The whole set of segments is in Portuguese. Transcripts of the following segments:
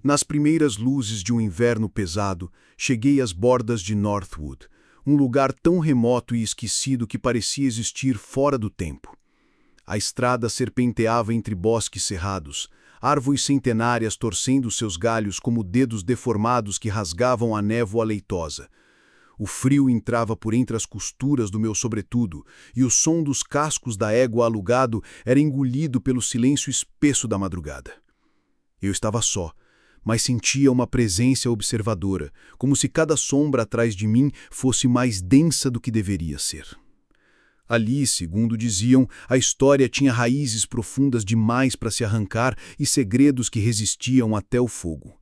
Nas primeiras luzes de um inverno pesado, cheguei às bordas de Northwood, um lugar tão remoto e esquecido que parecia existir fora do tempo. A estrada serpenteava entre bosques cerrados, árvores centenárias torcendo seus galhos como dedos deformados que rasgavam a névoa leitosa. O frio entrava por entre as costuras do meu sobretudo, e o som dos cascos da égua alugado era engolido pelo silêncio espesso da madrugada. Eu estava só, mas sentia uma presença observadora, como se cada sombra atrás de mim fosse mais densa do que deveria ser. Ali, segundo diziam, a história tinha raízes profundas demais para se arrancar e segredos que resistiam até o fogo.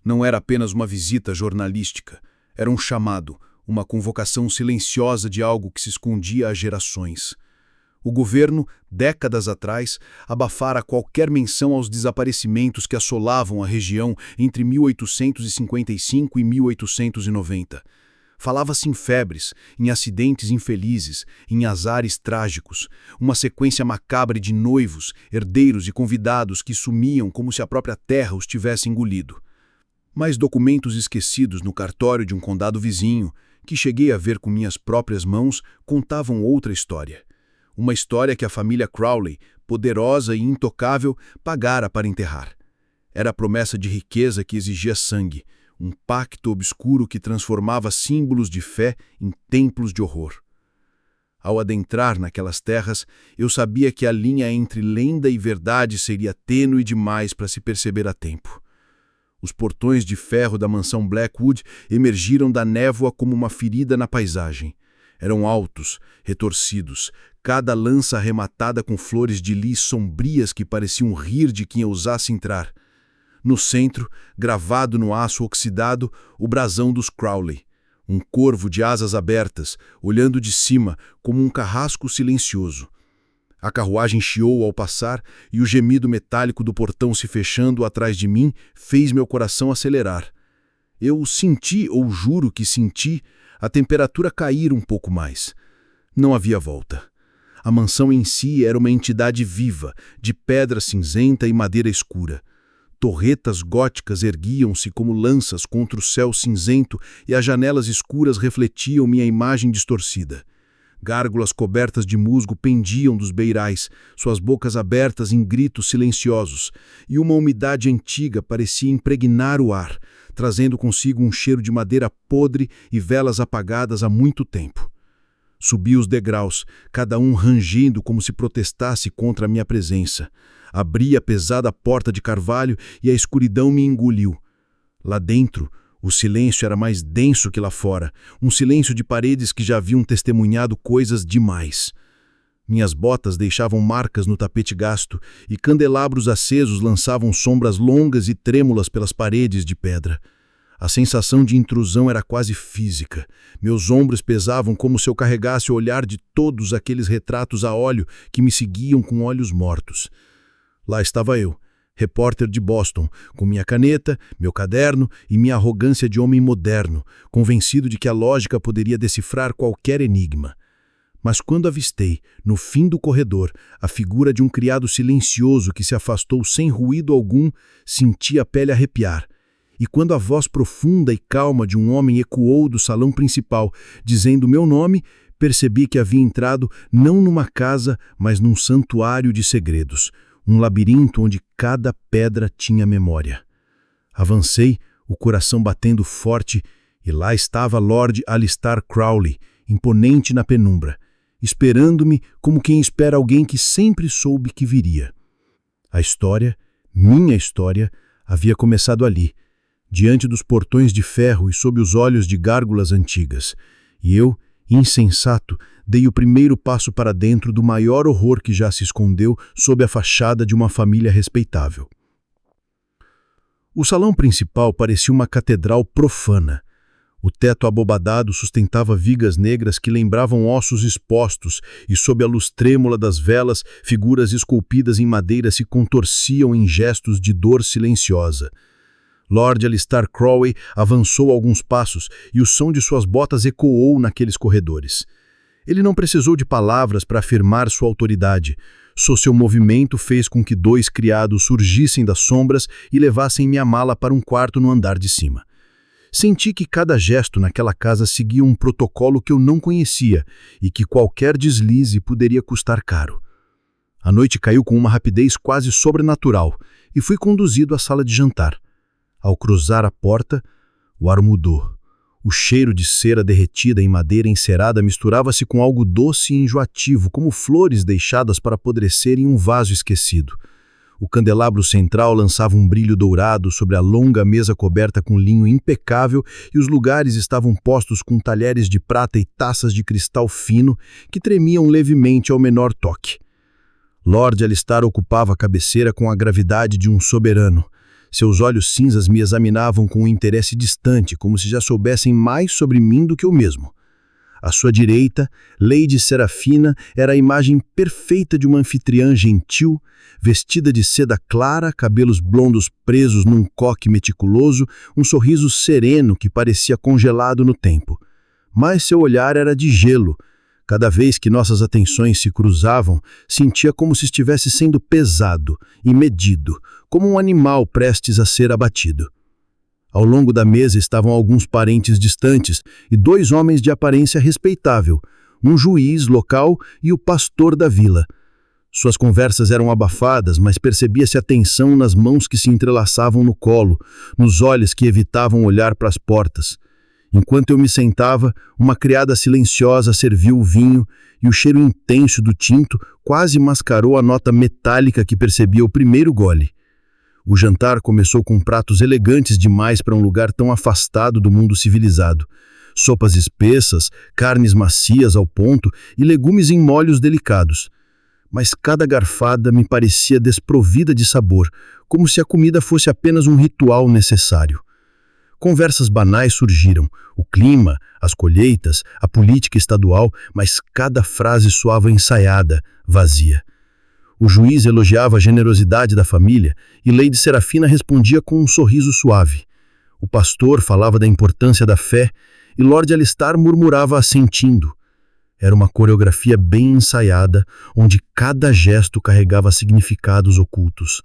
Não era apenas uma visita jornalística, era um chamado, uma convocação silenciosa de algo que se escondia há gerações. O governo, décadas atrás, abafara qualquer menção aos desaparecimentos que assolavam a região entre 1855 e 1890. Falava-se em febres, em acidentes infelizes, em azares trágicos, uma sequência macabra de noivos, herdeiros e convidados que sumiam como se a própria terra os tivesse engolido. Mas documentos esquecidos no cartório de um condado vizinho, que cheguei a ver com minhas próprias mãos, contavam outra história. Uma história que a família Crowley, poderosa e intocável, pagara para enterrar. Era a promessa de riqueza que exigia sangue, um pacto obscuro que transformava símbolos de fé em templos de horror. Ao adentrar naquelas terras, eu sabia que a linha entre lenda e verdade seria tênue demais para se perceber a tempo. Os portões de ferro da mansão Blackwood emergiram da névoa como uma ferida na paisagem. Eram altos, retorcidos, cada lança arrematada com flores de lis sombrias que pareciam rir de quem ousasse entrar. No centro, gravado no aço oxidado, o brasão dos Crowley, um corvo de asas abertas, olhando de cima como um carrasco silencioso. A carruagem chiou ao passar e o gemido metálico do portão se fechando atrás de mim fez meu coração acelerar. Eu senti, ou juro que senti, a temperatura cair um pouco mais. Não havia volta. A mansão em si era uma entidade viva, de pedra cinzenta e madeira escura. Torretas góticas erguiam-se como lanças contra o céu cinzento e as janelas escuras refletiam minha imagem distorcida. Gárgulas cobertas de musgo pendiam dos beirais, suas bocas abertas em gritos silenciosos, e uma umidade antiga parecia impregnar o ar, trazendo consigo um cheiro de madeira podre e velas apagadas há muito tempo. Subi os degraus, cada um rangindo como se protestasse contra a minha presença. Abri a pesada porta de carvalho e a escuridão me engoliu. Lá dentro, o silêncio era mais denso que lá fora, um silêncio de paredes que já haviam testemunhado coisas demais. Minhas botas deixavam marcas no tapete gasto e candelabros acesos lançavam sombras longas e trêmulas pelas paredes de pedra. A sensação de intrusão era quase física. Meus ombros pesavam como se eu carregasse o olhar de todos aqueles retratos a óleo que me seguiam com olhos mortos. Lá estava eu, repórter de Boston, com minha caneta, meu caderno e minha arrogância de homem moderno, convencido de que a lógica poderia decifrar qualquer enigma. Mas quando avistei, no fim do corredor, a figura de um criado silencioso que se afastou sem ruído algum, senti a pele arrepiar. E quando a voz profunda e calma de um homem ecoou do salão principal, dizendo meu nome, percebi que havia entrado não numa casa, mas num santuário de segredos, um labirinto onde cada pedra tinha memória. Avancei, o coração batendo forte, e lá estava Lord Alistair Crowley, imponente na penumbra, esperando-me como quem espera alguém que sempre soube que viria. A história, minha história, havia começado ali, diante dos portões de ferro e sob os olhos de gárgulas antigas, e eu, insensato, dei o primeiro passo para dentro do maior horror que já se escondeu sob a fachada de uma família respeitável. O salão principal parecia uma catedral profana. O teto abobadado sustentava vigas negras que lembravam ossos expostos e, sob a luz trêmula das velas, figuras esculpidas em madeira se contorciam em gestos de dor silenciosa. Lord Alistair Crowley avançou alguns passos e o som de suas botas ecoou naqueles corredores. Ele não precisou de palavras para afirmar sua autoridade. Seu movimento fez com que 2 criados surgissem das sombras e levassem minha mala para um quarto no andar de cima. Senti que cada gesto naquela casa seguia um protocolo que eu não conhecia e que qualquer deslize poderia custar caro. A noite caiu com uma rapidez quase sobrenatural e fui conduzido à sala de jantar. Ao cruzar a porta, o ar mudou. O cheiro de cera derretida em madeira encerada misturava-se com algo doce e enjoativo, como flores deixadas para apodrecer em um vaso esquecido. O candelabro central lançava um brilho dourado sobre a longa mesa coberta com linho impecável e os lugares estavam postos com talheres de prata e taças de cristal fino que tremiam levemente ao menor toque. Lord Alistar ocupava a cabeceira com a gravidade de um soberano. Seus olhos cinzas me examinavam com um interesse distante, como se já soubessem mais sobre mim do que eu mesmo. À sua direita, Lady Serafina era a imagem perfeita de uma anfitriã gentil, vestida de seda clara, cabelos blondos presos num coque meticuloso, um sorriso sereno que parecia congelado no tempo. Mas seu olhar era de gelo. Cada vez que nossas atenções se cruzavam, sentia como se estivesse sendo pesado e medido, como um animal prestes a ser abatido. Ao longo da mesa estavam alguns parentes distantes e 2 homens de aparência respeitável, um juiz local e o pastor da vila. Suas conversas eram abafadas, mas percebia-se a tensão nas mãos que se entrelaçavam no colo, nos olhos que evitavam olhar para as portas. Enquanto eu me sentava, uma criada silenciosa serviu o vinho e o cheiro intenso do tinto quase mascarou a nota metálica que percebia ao primeiro gole. O jantar começou com pratos elegantes demais para um lugar tão afastado do mundo civilizado. Sopas espessas, carnes macias ao ponto e legumes em molhos delicados. Mas cada garfada me parecia desprovida de sabor, como se a comida fosse apenas um ritual necessário. Conversas banais surgiram, o clima, as colheitas, a política estadual, mas cada frase soava ensaiada, vazia. O juiz elogiava a generosidade da família e Lady Serafina respondia com um sorriso suave. O pastor falava da importância da fé e Lord Alistar murmurava assentindo. Era uma coreografia bem ensaiada, onde cada gesto carregava significados ocultos.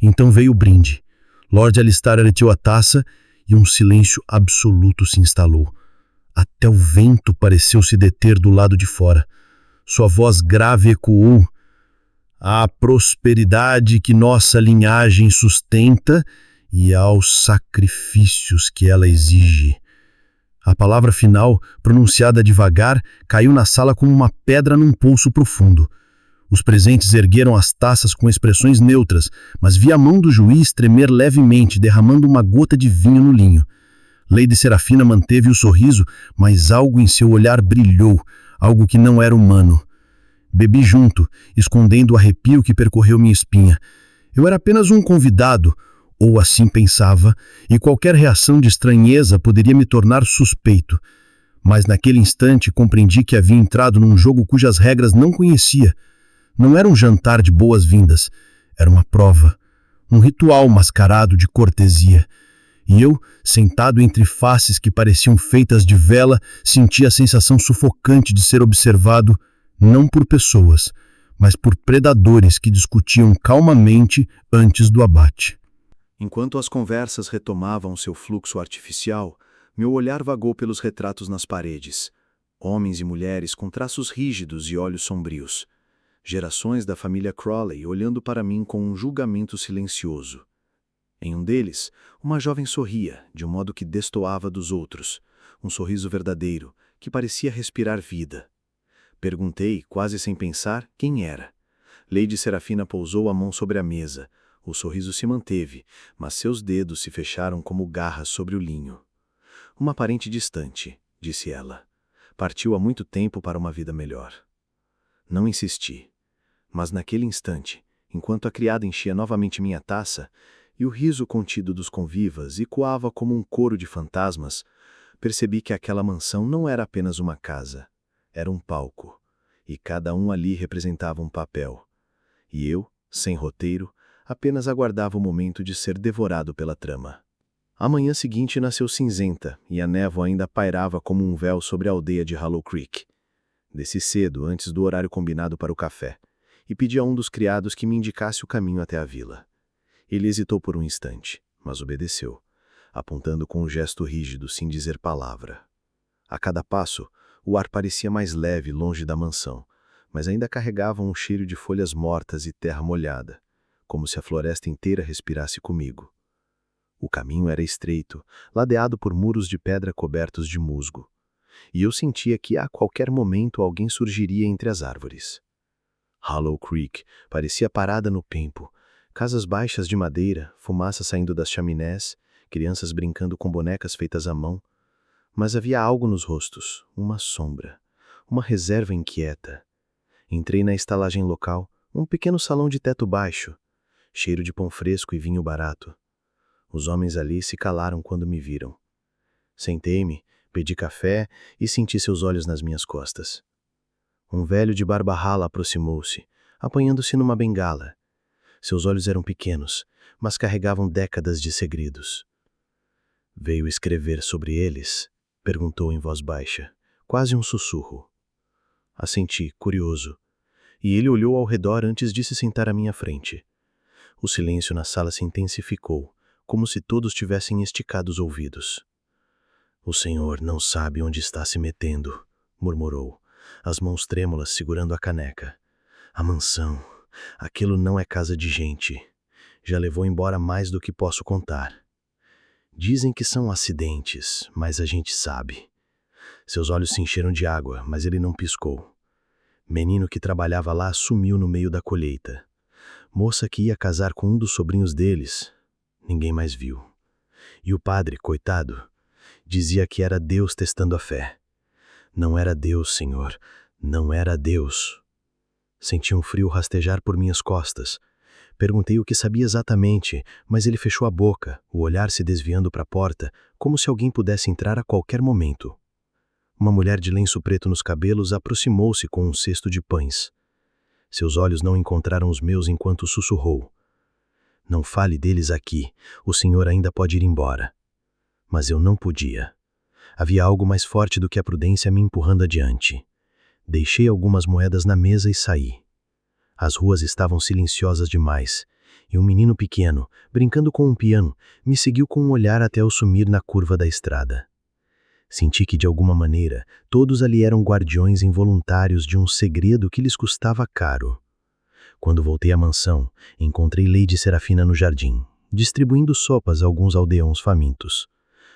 Então veio o brinde. Lord Alistar ergueu a taça e um silêncio absoluto se instalou. Até o vento pareceu se deter do lado de fora. Sua voz grave ecoou: "À prosperidade que nossa linhagem sustenta e aos sacrifícios que ela exige." A palavra final, pronunciada devagar, caiu na sala como uma pedra num poço profundo. Os presentes ergueram as taças com expressões neutras, mas vi a mão do juiz tremer levemente, derramando uma gota de vinho no linho. Lady Serafina manteve o sorriso, mas algo em seu olhar brilhou, algo que não era humano. Bebi junto, escondendo o arrepio que percorreu minha espinha. Eu era apenas um convidado, ou assim pensava, e qualquer reação de estranheza poderia me tornar suspeito. Mas naquele instante compreendi que havia entrado num jogo cujas regras não conhecia. Não era um jantar de boas-vindas, era uma prova, um ritual mascarado de cortesia. E eu, sentado entre faces que pareciam feitas de vela, sentia a sensação sufocante de ser observado não por pessoas, mas por predadores que discutiam calmamente antes do abate. Enquanto as conversas retomavam seu fluxo artificial, meu olhar vagou pelos retratos nas paredes. Homens e mulheres com traços rígidos e olhos sombrios. Gerações da família Crawley olhando para mim com um julgamento silencioso. Em um deles, uma jovem sorria, de um modo que destoava dos outros. Um sorriso verdadeiro, que parecia respirar vida. Perguntei, quase sem pensar, quem era. Lady Serafina pousou a mão sobre a mesa. O sorriso se manteve, mas seus dedos se fecharam como garras sobre o linho. Uma parente distante, disse ela. Partiu há muito tempo para uma vida melhor. Não insisti, mas naquele instante, enquanto a criada enchia novamente minha taça, e o riso contido dos convivas ecoava como um coro de fantasmas, percebi que aquela mansão não era apenas uma casa, era um palco, e cada um ali representava um papel. E eu, sem roteiro, apenas aguardava o momento de ser devorado pela trama. A manhã seguinte nasceu cinzenta, e a névoa ainda pairava como um véu sobre a aldeia de Hollow Creek. Desci cedo, antes do horário combinado para o café, e pedi a um dos criados que me indicasse o caminho até a vila. Ele hesitou por um instante, mas obedeceu, apontando com um gesto rígido, sem dizer palavra. A cada passo, o ar parecia mais leve longe da mansão, mas ainda carregava um cheiro de folhas mortas e terra molhada, como se a floresta inteira respirasse comigo. O caminho era estreito, ladeado por muros de pedra cobertos de musgo, e eu sentia que a qualquer momento alguém surgiria entre as árvores. Hollow Creek parecia parada no tempo, casas baixas de madeira, fumaça saindo das chaminés, crianças brincando com bonecas feitas à mão, mas havia algo nos rostos, uma sombra, uma reserva inquieta. Entrei na estalagem local, um pequeno salão de teto baixo, cheiro de pão fresco e vinho barato. Os homens ali se calaram quando me viram. Sentei-me, pedi café e senti seus olhos nas minhas costas. Um velho de barba rala aproximou-se, apanhando-se numa bengala. Seus olhos eram pequenos, mas carregavam décadas de segredos. «Veio escrever sobre eles?» perguntou em voz baixa, quase um sussurro. Assenti, curioso, e ele olhou ao redor antes de se sentar à minha frente. O silêncio na sala se intensificou, como se todos tivessem esticado os ouvidos. «O senhor não sabe onde está se metendo», murmurou, as mãos trêmulas segurando a caneca. «A mansão, aquilo não é casa de gente. Já levou embora mais do que posso contar. Dizem que são acidentes, mas a gente sabe». Seus olhos se encheram de água, mas ele não piscou. Menino que trabalhava lá sumiu no meio da colheita. Moça que ia casar com um dos sobrinhos deles, ninguém mais viu. E o padre, coitado, dizia que era Deus testando a fé. Não era Deus, senhor, não era Deus. Senti um frio rastejar por minhas costas. Perguntei o que sabia exatamente, mas ele fechou a boca, o olhar se desviando para a porta, como se alguém pudesse entrar a qualquer momento. Uma mulher de lenço preto nos cabelos aproximou-se com um cesto de pães. Seus olhos não encontraram os meus enquanto sussurrou: «Não fale deles aqui, o senhor ainda pode ir embora». Mas eu não podia. Havia algo mais forte do que a prudência me empurrando adiante. Deixei algumas moedas na mesa e saí. As ruas estavam silenciosas demais, e um menino pequeno, brincando com um piano, me seguiu com um olhar até eu sumir na curva da estrada. Senti que, de alguma maneira, todos ali eram guardiões involuntários de um segredo que lhes custava caro. Quando voltei à mansão, encontrei Lady Serafina no jardim, distribuindo sopas a alguns aldeões famintos.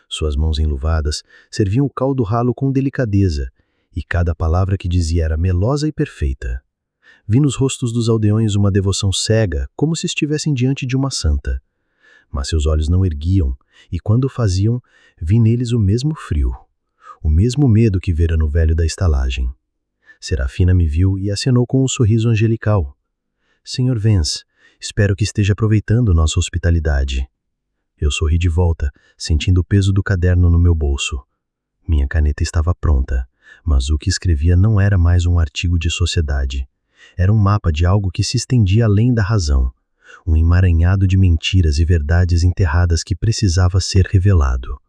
Suas mãos enluvadas serviam o caldo ralo com delicadeza, e cada palavra que dizia era melosa e perfeita. Vi nos rostos dos aldeões uma devoção cega, como se estivessem diante de uma santa. Mas seus olhos não erguiam, e quando o faziam, vi neles o mesmo frio, o mesmo medo que vera no velho da estalagem. Serafina me viu e acenou com um sorriso angelical. «Senhor Vance, espero que esteja aproveitando nossa hospitalidade». Eu sorri de volta, sentindo o peso do caderno no meu bolso. Minha caneta estava pronta, mas o que escrevia não era mais um artigo de sociedade. Era um mapa de algo que se estendia além da razão, um emaranhado de mentiras e verdades enterradas que precisava ser revelado.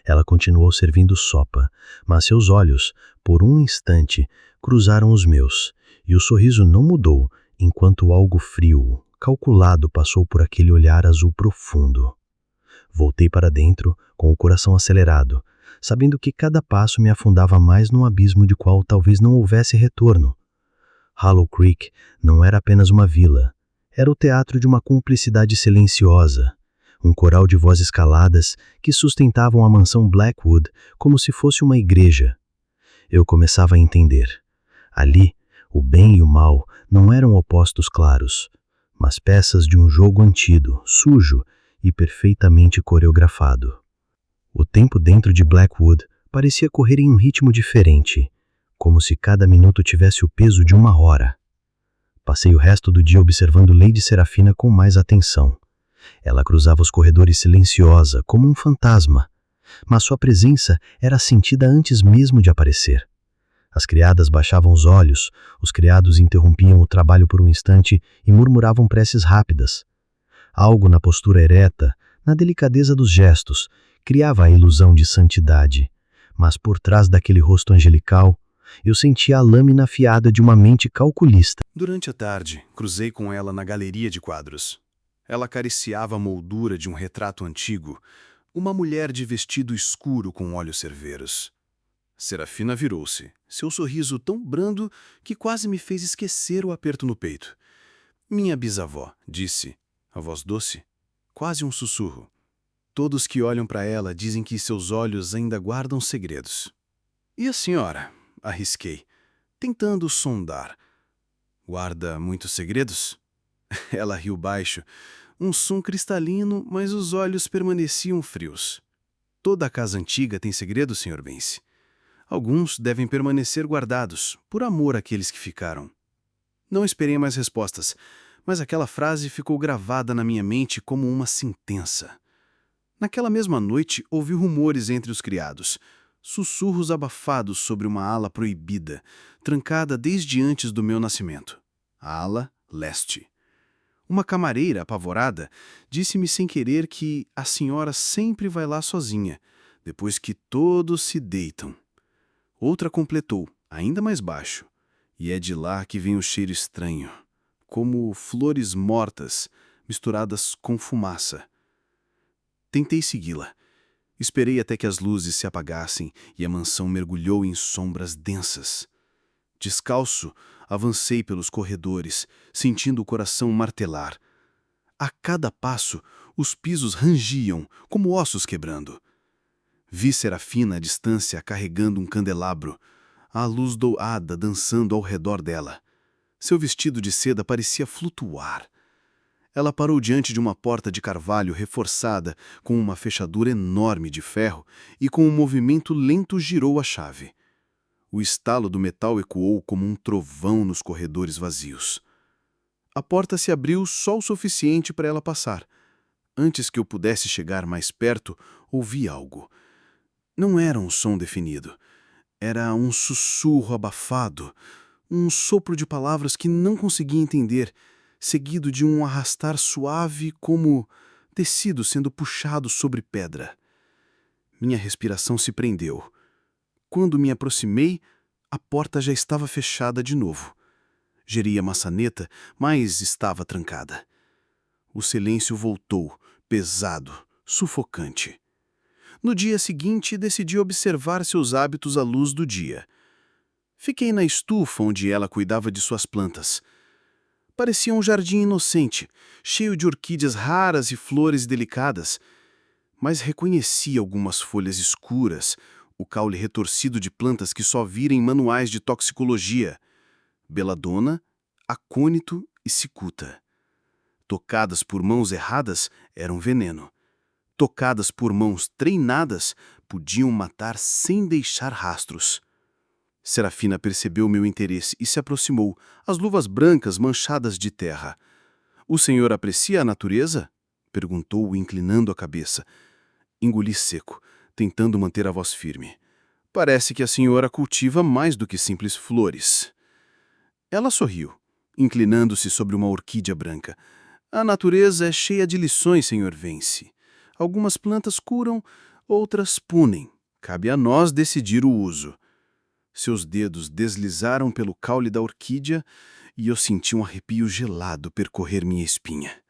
Ela continuou servindo sopa, mas seus olhos, por um instante, cruzaram os meus, e o sorriso não mudou enquanto algo frio, calculado passou por aquele olhar azul profundo. Voltei para dentro, com o coração acelerado, sabendo que cada passo me afundava mais num abismo de qual talvez não houvesse retorno. Hollow Creek não era apenas uma vila, era o teatro de uma cumplicidade silenciosa, um coral de vozes caladas que sustentavam a mansão Blackwood como se fosse uma igreja. Eu começava a entender. Ali, o bem e o mal não eram opostos claros, mas peças de um jogo antigo, sujo e perfeitamente coreografado. O tempo dentro de Blackwood parecia correr em um ritmo diferente, como se cada minuto tivesse o peso de uma hora. Passei o resto do dia observando Lady Serafina com mais atenção. Ela cruzava os corredores silenciosa, como um fantasma, mas sua presença era sentida antes mesmo de aparecer. As criadas baixavam os olhos, os criados interrompiam o trabalho por um instante e murmuravam preces rápidas. Algo na postura ereta, na delicadeza dos gestos, criava a ilusão de santidade, mas por trás daquele rosto angelical Eu sentia a lâmina afiada de uma mente calculista. Durante a tarde, cruzei com ela na galeria de quadros. Ela acariciava a moldura de um retrato antigo, uma mulher de vestido escuro com olhos cerveiros. Serafina virou-se, seu sorriso tão brando que quase me fez esquecer o aperto no peito. Minha bisavó, disse, a voz doce, quase um sussurro. Todos que olham para ela dizem que seus olhos ainda guardam segredos. E a senhora? Arrisquei, tentando sondar. Guarda muitos segredos? Ela riu baixo, um som cristalino, mas os olhos permaneciam frios. Toda a casa antiga tem segredos, Sr. Vence. Alguns devem permanecer guardados, por amor àqueles que ficaram. Não esperei mais respostas, mas aquela frase ficou gravada na minha mente como uma sentença. Naquela mesma noite, ouvi rumores entre os criados, sussurros abafados sobre uma ala proibida, trancada desde antes do meu nascimento. A ala leste. Uma camareira, apavorada, disse-me sem querer que a senhora sempre vai lá sozinha, depois que todos se deitam. Outra completou, ainda mais baixo, e é de lá que vem o cheiro estranho, como flores mortas misturadas com fumaça. Tentei segui-la. Esperei até que as luzes se apagassem e a mansão mergulhou em sombras densas. Descalço, avancei pelos corredores, sentindo o coração martelar. A cada passo, os pisos rangiam, como ossos quebrando. Vi Serafina à distância carregando um candelabro, a luz dourada dançando ao redor dela. Seu vestido de seda parecia flutuar. Ela parou diante de uma porta de carvalho reforçada com uma fechadura enorme de ferro e com um movimento lento girou a chave. O estalo do metal ecoou como um trovão nos corredores vazios. A porta se abriu só o suficiente para ela passar. Antes que eu pudesse chegar mais perto, ouvi algo. Não era um som definido. Era um sussurro abafado, um sopro de palavras que não conseguia entender, seguido de um arrastar suave como tecido sendo puxado sobre pedra. Minha respiração se prendeu. Quando me aproximei, a porta já estava fechada de novo. Girei a maçaneta, mas estava trancada. O silêncio voltou, pesado, sufocante. No dia seguinte, decidi observar seus hábitos à luz do dia. Fiquei na estufa onde ela cuidava de suas plantas. Parecia um jardim inocente, cheio de orquídeas raras e flores delicadas. Mas reconheci algumas folhas escuras, o caule retorcido de plantas que só vira em manuais de toxicologia. Beladona, acônito e cicuta. Tocadas por mãos erradas, eram veneno. Tocadas por mãos treinadas, podiam matar sem deixar rastros. Serafina percebeu meu interesse e se aproximou, as luvas brancas manchadas de terra. "O senhor aprecia a natureza?" perguntou, inclinando a cabeça. Engoli seco, tentando manter a voz firme. "Parece que a senhora cultiva mais do que simples flores." Ela sorriu, inclinando-se sobre uma orquídea branca. "A natureza é cheia de lições, senhor Vence. Algumas plantas curam, outras punem. Cabe a nós decidir o uso." Seus dedos deslizaram pelo caule da orquídea e eu senti um arrepio gelado percorrer minha espinha.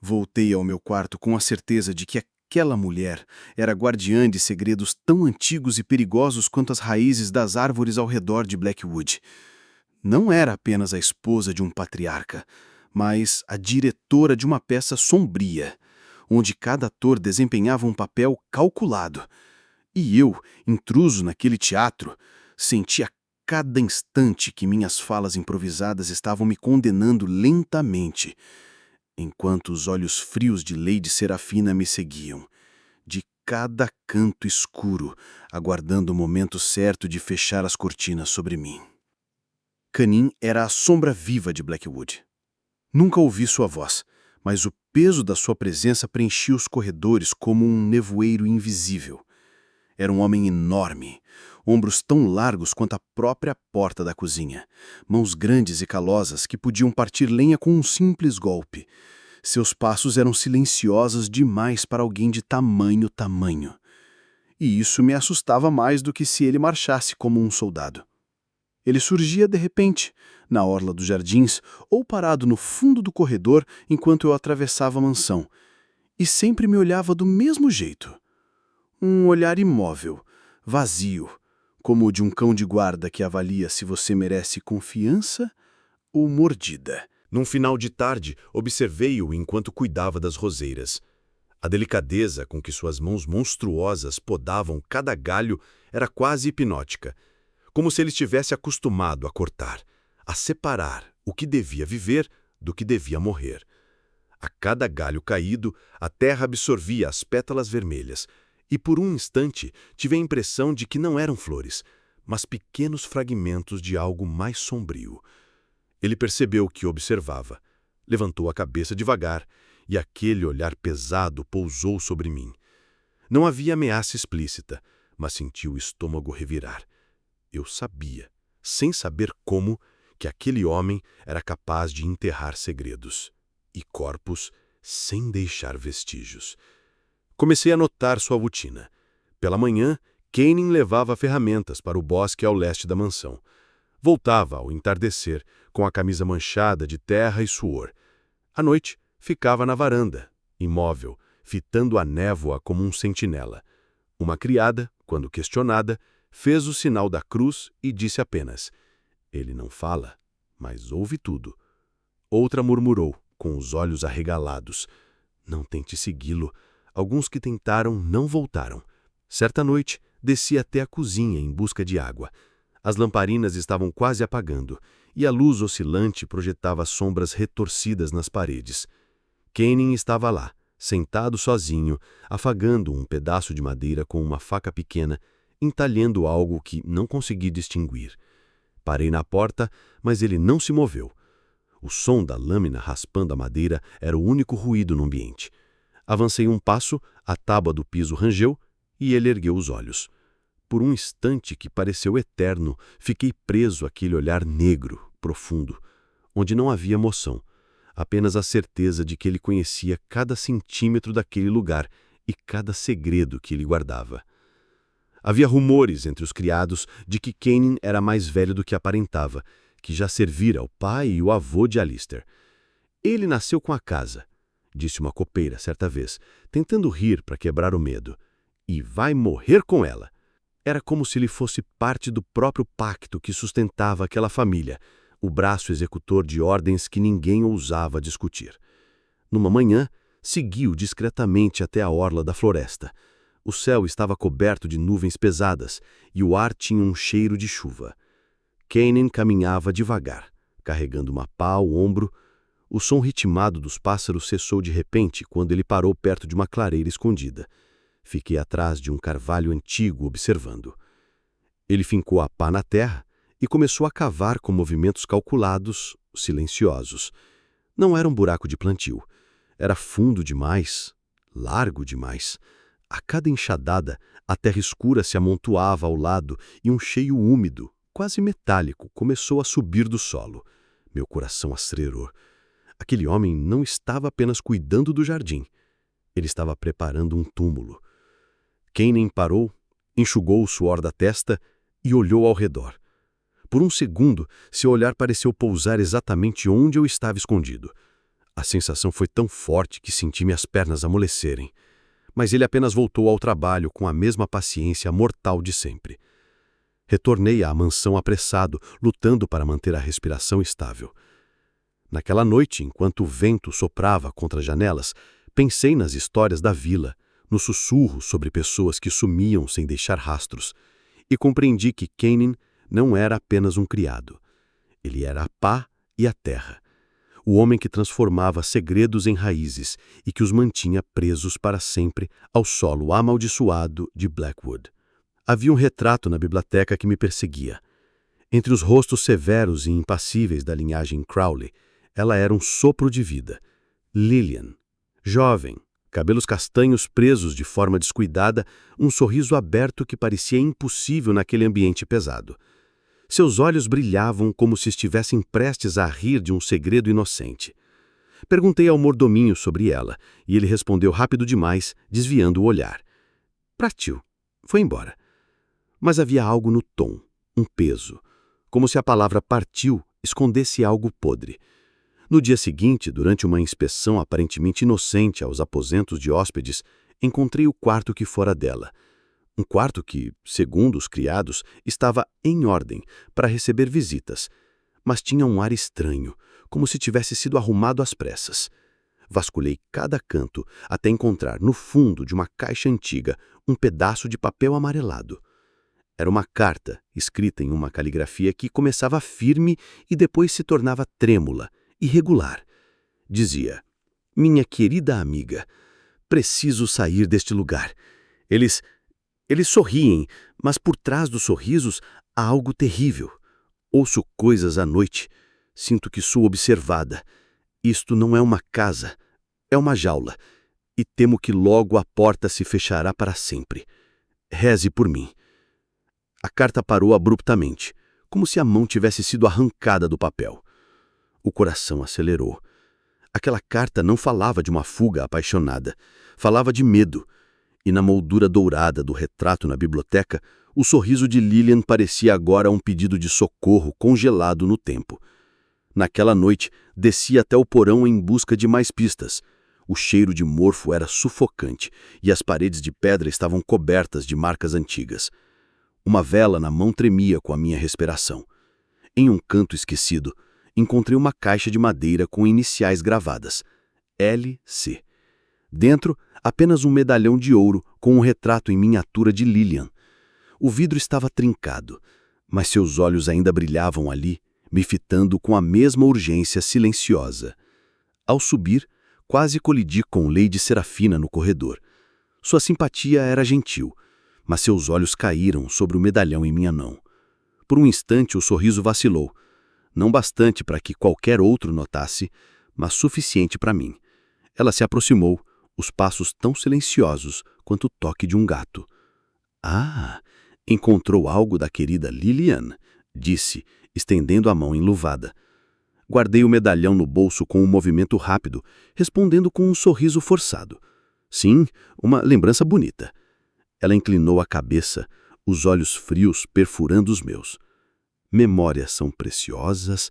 Voltei ao meu quarto com a certeza de que aquela mulher era guardiã de segredos tão antigos e perigosos quanto as raízes das árvores ao redor de Blackwood. Não era apenas a esposa de um patriarca, mas a diretora de uma peça sombria, onde cada ator desempenhava um papel calculado. E eu, intruso naquele teatro, senti a cada instante que minhas falas improvisadas estavam me condenando lentamente, enquanto os olhos frios de Lady Serafina me seguiam, de cada canto escuro, aguardando o momento certo de fechar as cortinas sobre mim. Canin era a sombra viva de Blackwood. Nunca ouvi sua voz, mas o peso da sua presença preenchia os corredores como um nevoeiro invisível. Era um homem enorme, ombros tão largos quanto a própria porta da cozinha, mãos grandes e calosas que podiam partir lenha com um simples golpe. Seus passos eram silenciosos demais para alguém de tamanho. E isso me assustava mais do que se ele marchasse como um soldado. Ele surgia de repente, na orla dos jardins ou parado no fundo do corredor enquanto eu atravessava a mansão, e sempre me olhava do mesmo jeito. Um olhar imóvel, vazio, como o de um cão de guarda que avalia se você merece confiança ou mordida. Num final de tarde, observei-o enquanto cuidava das roseiras. A delicadeza com que suas mãos monstruosas podavam cada galho era quase hipnótica, como se ele estivesse acostumado a cortar, a separar o que devia viver do que devia morrer. A cada galho caído, a terra absorvia as pétalas vermelhas, e por um instante tive a impressão de que não eram flores, mas pequenos fragmentos de algo mais sombrio. Ele percebeu que observava, levantou a cabeça devagar, e aquele olhar pesado pousou sobre mim. Não havia ameaça explícita, mas senti o estômago revirar. Eu sabia, sem saber como, que aquele homem era capaz de enterrar segredos e corpos sem deixar vestígios. Comecei a notar sua rotina. Pela manhã, Kanin levava ferramentas para o bosque ao leste da mansão. Voltava ao entardecer, com a camisa manchada de terra e suor. À noite, ficava na varanda, imóvel, fitando a névoa como um sentinela. Uma criada, quando questionada, fez o sinal da cruz e disse apenas: "Ele não fala, mas ouve tudo." Outra murmurou, com os olhos arregalados: "Não tente segui-lo. Alguns que tentaram não voltaram." Certa noite, desci até a cozinha em busca de água. As lamparinas estavam quase apagando, e a luz oscilante projetava sombras retorcidas nas paredes. Kanin estava lá, sentado sozinho, afagando um pedaço de madeira com uma faca pequena, entalhando algo que não consegui distinguir. Parei na porta, mas ele não se moveu. O som da lâmina raspando a madeira era o único ruído no ambiente. Avancei um passo, a tábua do piso rangeu e ele ergueu os olhos. Por um instante que pareceu eterno, fiquei preso àquele olhar negro, profundo, onde não havia emoção, apenas a certeza de que ele conhecia cada centímetro daquele lugar e cada segredo que ele guardava. Havia rumores entre os criados de que Kanin era mais velho do que aparentava, que já servira o pai e o avô de Alistair. "Ele nasceu com a casa", disse uma copeira certa vez, tentando rir para quebrar o medo, "e vai morrer com ela." Era como se ele fosse parte do próprio pacto que sustentava aquela família, o braço executor de ordens que ninguém ousava discutir. Numa manhã, segui-o discretamente até a orla da floresta. O céu estava coberto de nuvens pesadas e o ar tinha um cheiro de chuva. Kanin caminhava devagar, carregando uma pá ao ombro. O som ritmado dos pássaros cessou de repente quando ele parou perto de uma clareira escondida. Fiquei atrás de um carvalho antigo observando. Ele fincou a pá na terra e começou a cavar com movimentos calculados, silenciosos. Não era um buraco de plantio. Era fundo demais, largo demais. A cada enxadada, a terra escura se amontoava ao lado e um cheiro úmido, quase metálico, começou a subir do solo. Meu coração acelerou. Aquele homem não estava apenas cuidando do jardim. Ele estava preparando um túmulo. Kanin parou, enxugou o suor da testa e olhou ao redor. Por um segundo, seu olhar pareceu pousar exatamente onde eu estava escondido. A sensação foi tão forte que senti minhas pernas amolecerem. Mas ele apenas voltou ao trabalho com a mesma paciência mortal de sempre. Retornei à mansão apressado, lutando para manter a respiração estável. Naquela noite, enquanto o vento soprava contra as janelas, pensei nas histórias da vila, no sussurro sobre pessoas que sumiam sem deixar rastros, e compreendi que Kanin não era apenas um criado. Ele era a pá e a terra, o homem que transformava segredos em raízes e que os mantinha presos para sempre ao solo amaldiçoado de Blackwood. Havia um retrato na biblioteca que me perseguia. Entre os rostos severos e impassíveis da linhagem Crowley, ela era um sopro de vida. Lillian, jovem, cabelos castanhos presos de forma descuidada, um sorriso aberto que parecia impossível naquele ambiente pesado. Seus olhos brilhavam como se estivessem prestes a rir de um segredo inocente. Perguntei ao mordominho sobre ela, e ele respondeu rápido demais, desviando o olhar. Partiu. Foi embora. Mas havia algo no tom, um peso, como se a palavra partiu escondesse algo podre. No dia seguinte, durante uma inspeção aparentemente inocente aos aposentos de hóspedes, encontrei o quarto que fora dela. Um quarto que, segundo os criados, estava em ordem para receber visitas, mas tinha um ar estranho, como se tivesse sido arrumado às pressas. Vasculhei cada canto até encontrar, no fundo de uma caixa antiga, um pedaço de papel amarelado. Era uma carta, escrita em uma caligrafia que começava firme e depois se tornava trêmula, irregular. Dizia: "Minha querida amiga, preciso sair deste lugar. Eles sorriem, mas por trás dos sorrisos há algo terrível. Ouço coisas à noite. Sinto que sou observada. Isto não é uma casa, é uma jaula. E temo que logo a porta se fechará para sempre. Reze por mim." A carta parou abruptamente, como se a mão tivesse sido arrancada do papel. O coração acelerou. Aquela carta não falava de uma fuga apaixonada. Falava de medo. E na moldura dourada do retrato na biblioteca, o sorriso de Lillian parecia agora um pedido de socorro congelado no tempo. Naquela noite, desci até o porão em busca de mais pistas. O cheiro de morfo era sufocante e as paredes de pedra estavam cobertas de marcas antigas. Uma vela na mão tremia com a minha respiração. Em um canto esquecido, encontrei uma caixa de madeira com iniciais gravadas: LC. Dentro, apenas um medalhão de ouro com um retrato em miniatura de Lillian. O vidro estava trincado, mas seus olhos ainda brilhavam ali, me fitando com a mesma urgência silenciosa. Ao subir, quase colidi com Lady Serafina no corredor. Sua simpatia era gentil, mas seus olhos caíram sobre o medalhão em minha mão. Por um instante o sorriso vacilou, não bastante para que qualquer outro notasse, mas suficiente para mim. Ela se aproximou, os passos tão silenciosos quanto o toque de um gato. "Ah, encontrou algo da querida Lillian", disse, estendendo a mão enluvada. Guardei o medalhão no bolso com um movimento rápido, respondendo com um sorriso forçado. "Sim, uma lembrança bonita." Ela inclinou a cabeça, os olhos frios perfurando os meus. "Memórias são preciosas,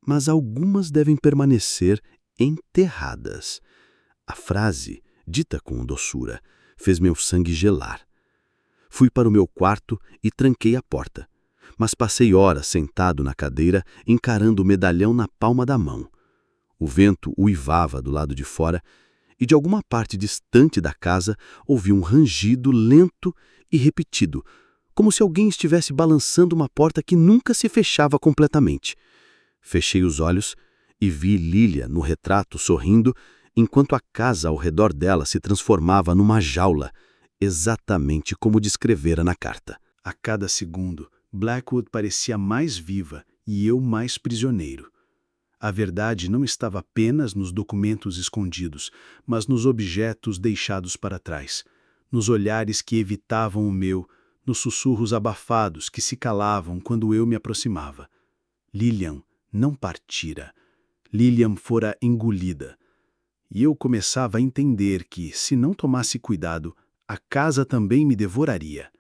mas algumas devem permanecer enterradas." A frase, dita com doçura, fez meu sangue gelar. Fui para o meu quarto e tranquei a porta, mas passei horas sentado na cadeira, encarando o medalhão na palma da mão. O vento uivava do lado de fora e de alguma parte distante da casa ouvi um rangido lento e repetido, como se alguém estivesse balançando uma porta que nunca se fechava completamente. Fechei os olhos e vi Lilia no retrato sorrindo, enquanto a casa ao redor dela se transformava numa jaula, exatamente como descrevera na carta. A cada segundo, Blackwood parecia mais viva e eu mais prisioneiro. A verdade não estava apenas nos documentos escondidos, mas nos objetos deixados para trás, nos olhares que evitavam o meu, nos sussurros abafados que se calavam quando eu me aproximava. Lillian não partira. Lillian fora engolida. E eu começava a entender que, se não tomasse cuidado, a casa também me devoraria.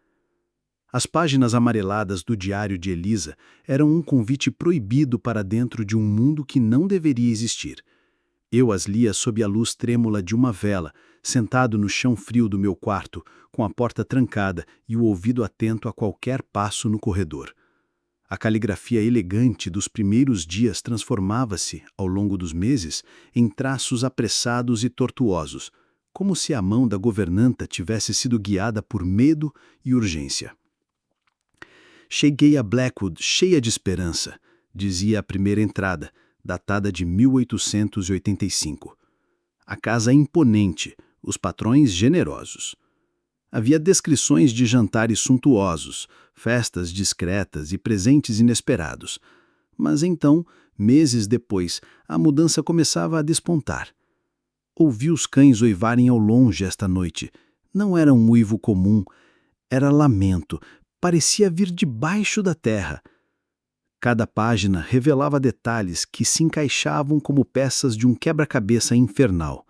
As páginas amareladas do diário de Elisa eram um convite proibido para dentro de um mundo que não deveria existir. Eu as lia sob a luz trêmula de uma vela, sentado no chão frio do meu quarto, com a porta trancada e o ouvido atento a qualquer passo no corredor. A caligrafia elegante dos primeiros dias transformava-se, ao longo dos meses, em traços apressados e tortuosos, como se a mão da governanta tivesse sido guiada por medo e urgência. Cheguei a Blackwood cheia de esperança, dizia a primeira entrada, datada de 1885. A casa imponente, os patrões generosos. Havia descrições de jantares suntuosos, festas discretas e presentes inesperados. Mas então, meses depois, a mudança começava a despontar. Ouvi os cães uivarem ao longe esta noite. Não era um uivo comum, era lamento, parecia vir debaixo da terra. Cada página revelava detalhes que se encaixavam como peças de um quebra-cabeça infernal.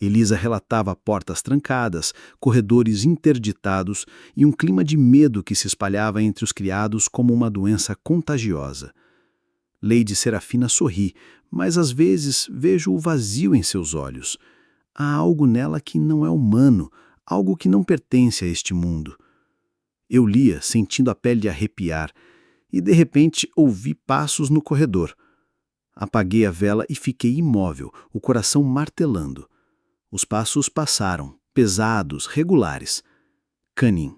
Elisa relatava portas trancadas, corredores interditados e um clima de medo que se espalhava entre os criados como uma doença contagiosa. Lady Serafina sorri, mas às vezes vejo o vazio em seus olhos. Há algo nela que não é humano, algo que não pertence a este mundo. Eu lia, sentindo a pele arrepiar, e de repente ouvi passos no corredor. Apaguei a vela e fiquei imóvel, o coração martelando. Os passos passaram, pesados, regulares. Canin.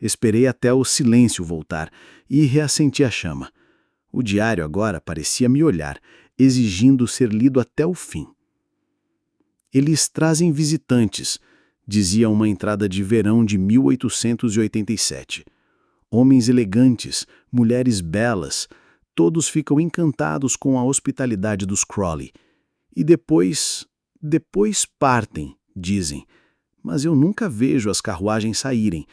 Esperei até o silêncio voltar e reacendi a chama. O diário agora parecia me olhar, exigindo ser lido até o fim. Eles trazem visitantes, dizia uma entrada de verão de 1887. Homens elegantes, mulheres belas, todos ficam encantados com a hospitalidade dos Crawley. E depois partem, dizem. Mas eu nunca vejo as carruagens saírem,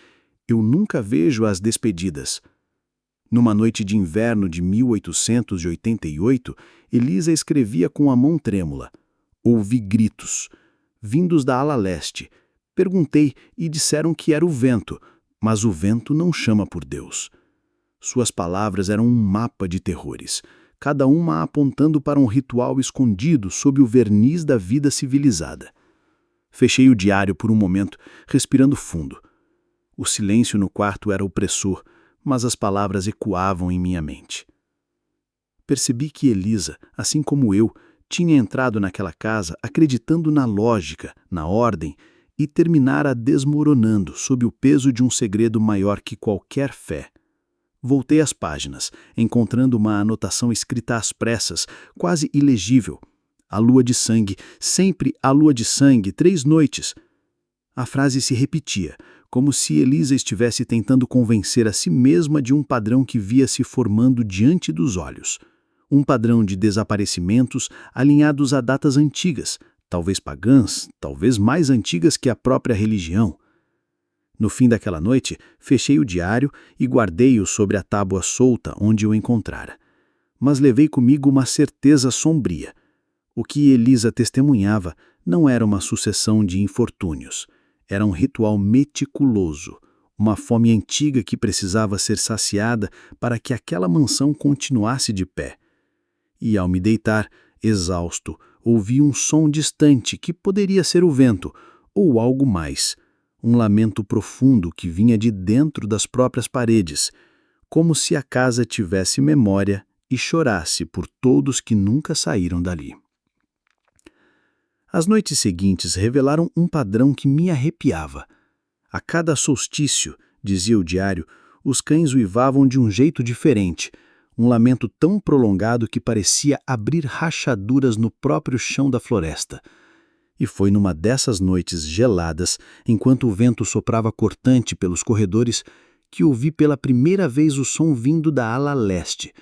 eu nunca vejo as despedidas. Numa noite de inverno de 1888, Elisa escrevia com a mão trêmula. Ouvi gritos, vindos da ala leste. Perguntei e disseram que era o vento, mas o vento não chama por Deus. Suas palavras eram um mapa de terrores, cada uma apontando para um ritual escondido sob o verniz da vida civilizada. Fechei o diário por um momento, respirando fundo. O silêncio no quarto era opressor, mas as palavras ecoavam em minha mente. Percebi que Elisa, assim como eu, tinha entrado naquela casa acreditando na lógica, na ordem, e terminara desmoronando sob o peso de um segredo maior que qualquer fé. Voltei às páginas, encontrando uma anotação escrita às pressas, quase ilegível. A lua de sangue, sempre a lua de sangue, 3 noites. A frase se repetia, como se Elisa estivesse tentando convencer a si mesma de um padrão que via se formando diante dos olhos. Um padrão de desaparecimentos alinhados a datas antigas, talvez pagãs, talvez mais antigas que a própria religião. No fim daquela noite, fechei o diário e guardei-o sobre a tábua solta onde o encontrara. Mas levei comigo uma certeza sombria. O que Elisa testemunhava não era uma sucessão de infortúnios. Era um ritual meticuloso, uma fome antiga que precisava ser saciada para que aquela mansão continuasse de pé. E ao me deitar, exausto, ouvi um som distante que poderia ser o vento, ou algo mais, um lamento profundo que vinha de dentro das próprias paredes, como se a casa tivesse memória e chorasse por todos que nunca saíram dali. As noites seguintes revelaram um padrão que me arrepiava. A cada solstício, dizia o diário, os cães uivavam de um jeito diferente, um lamento tão prolongado que parecia abrir rachaduras no próprio chão da floresta. E foi numa dessas noites geladas, enquanto o vento soprava cortante pelos corredores, que ouvi pela primeira vez o som vindo da ala leste.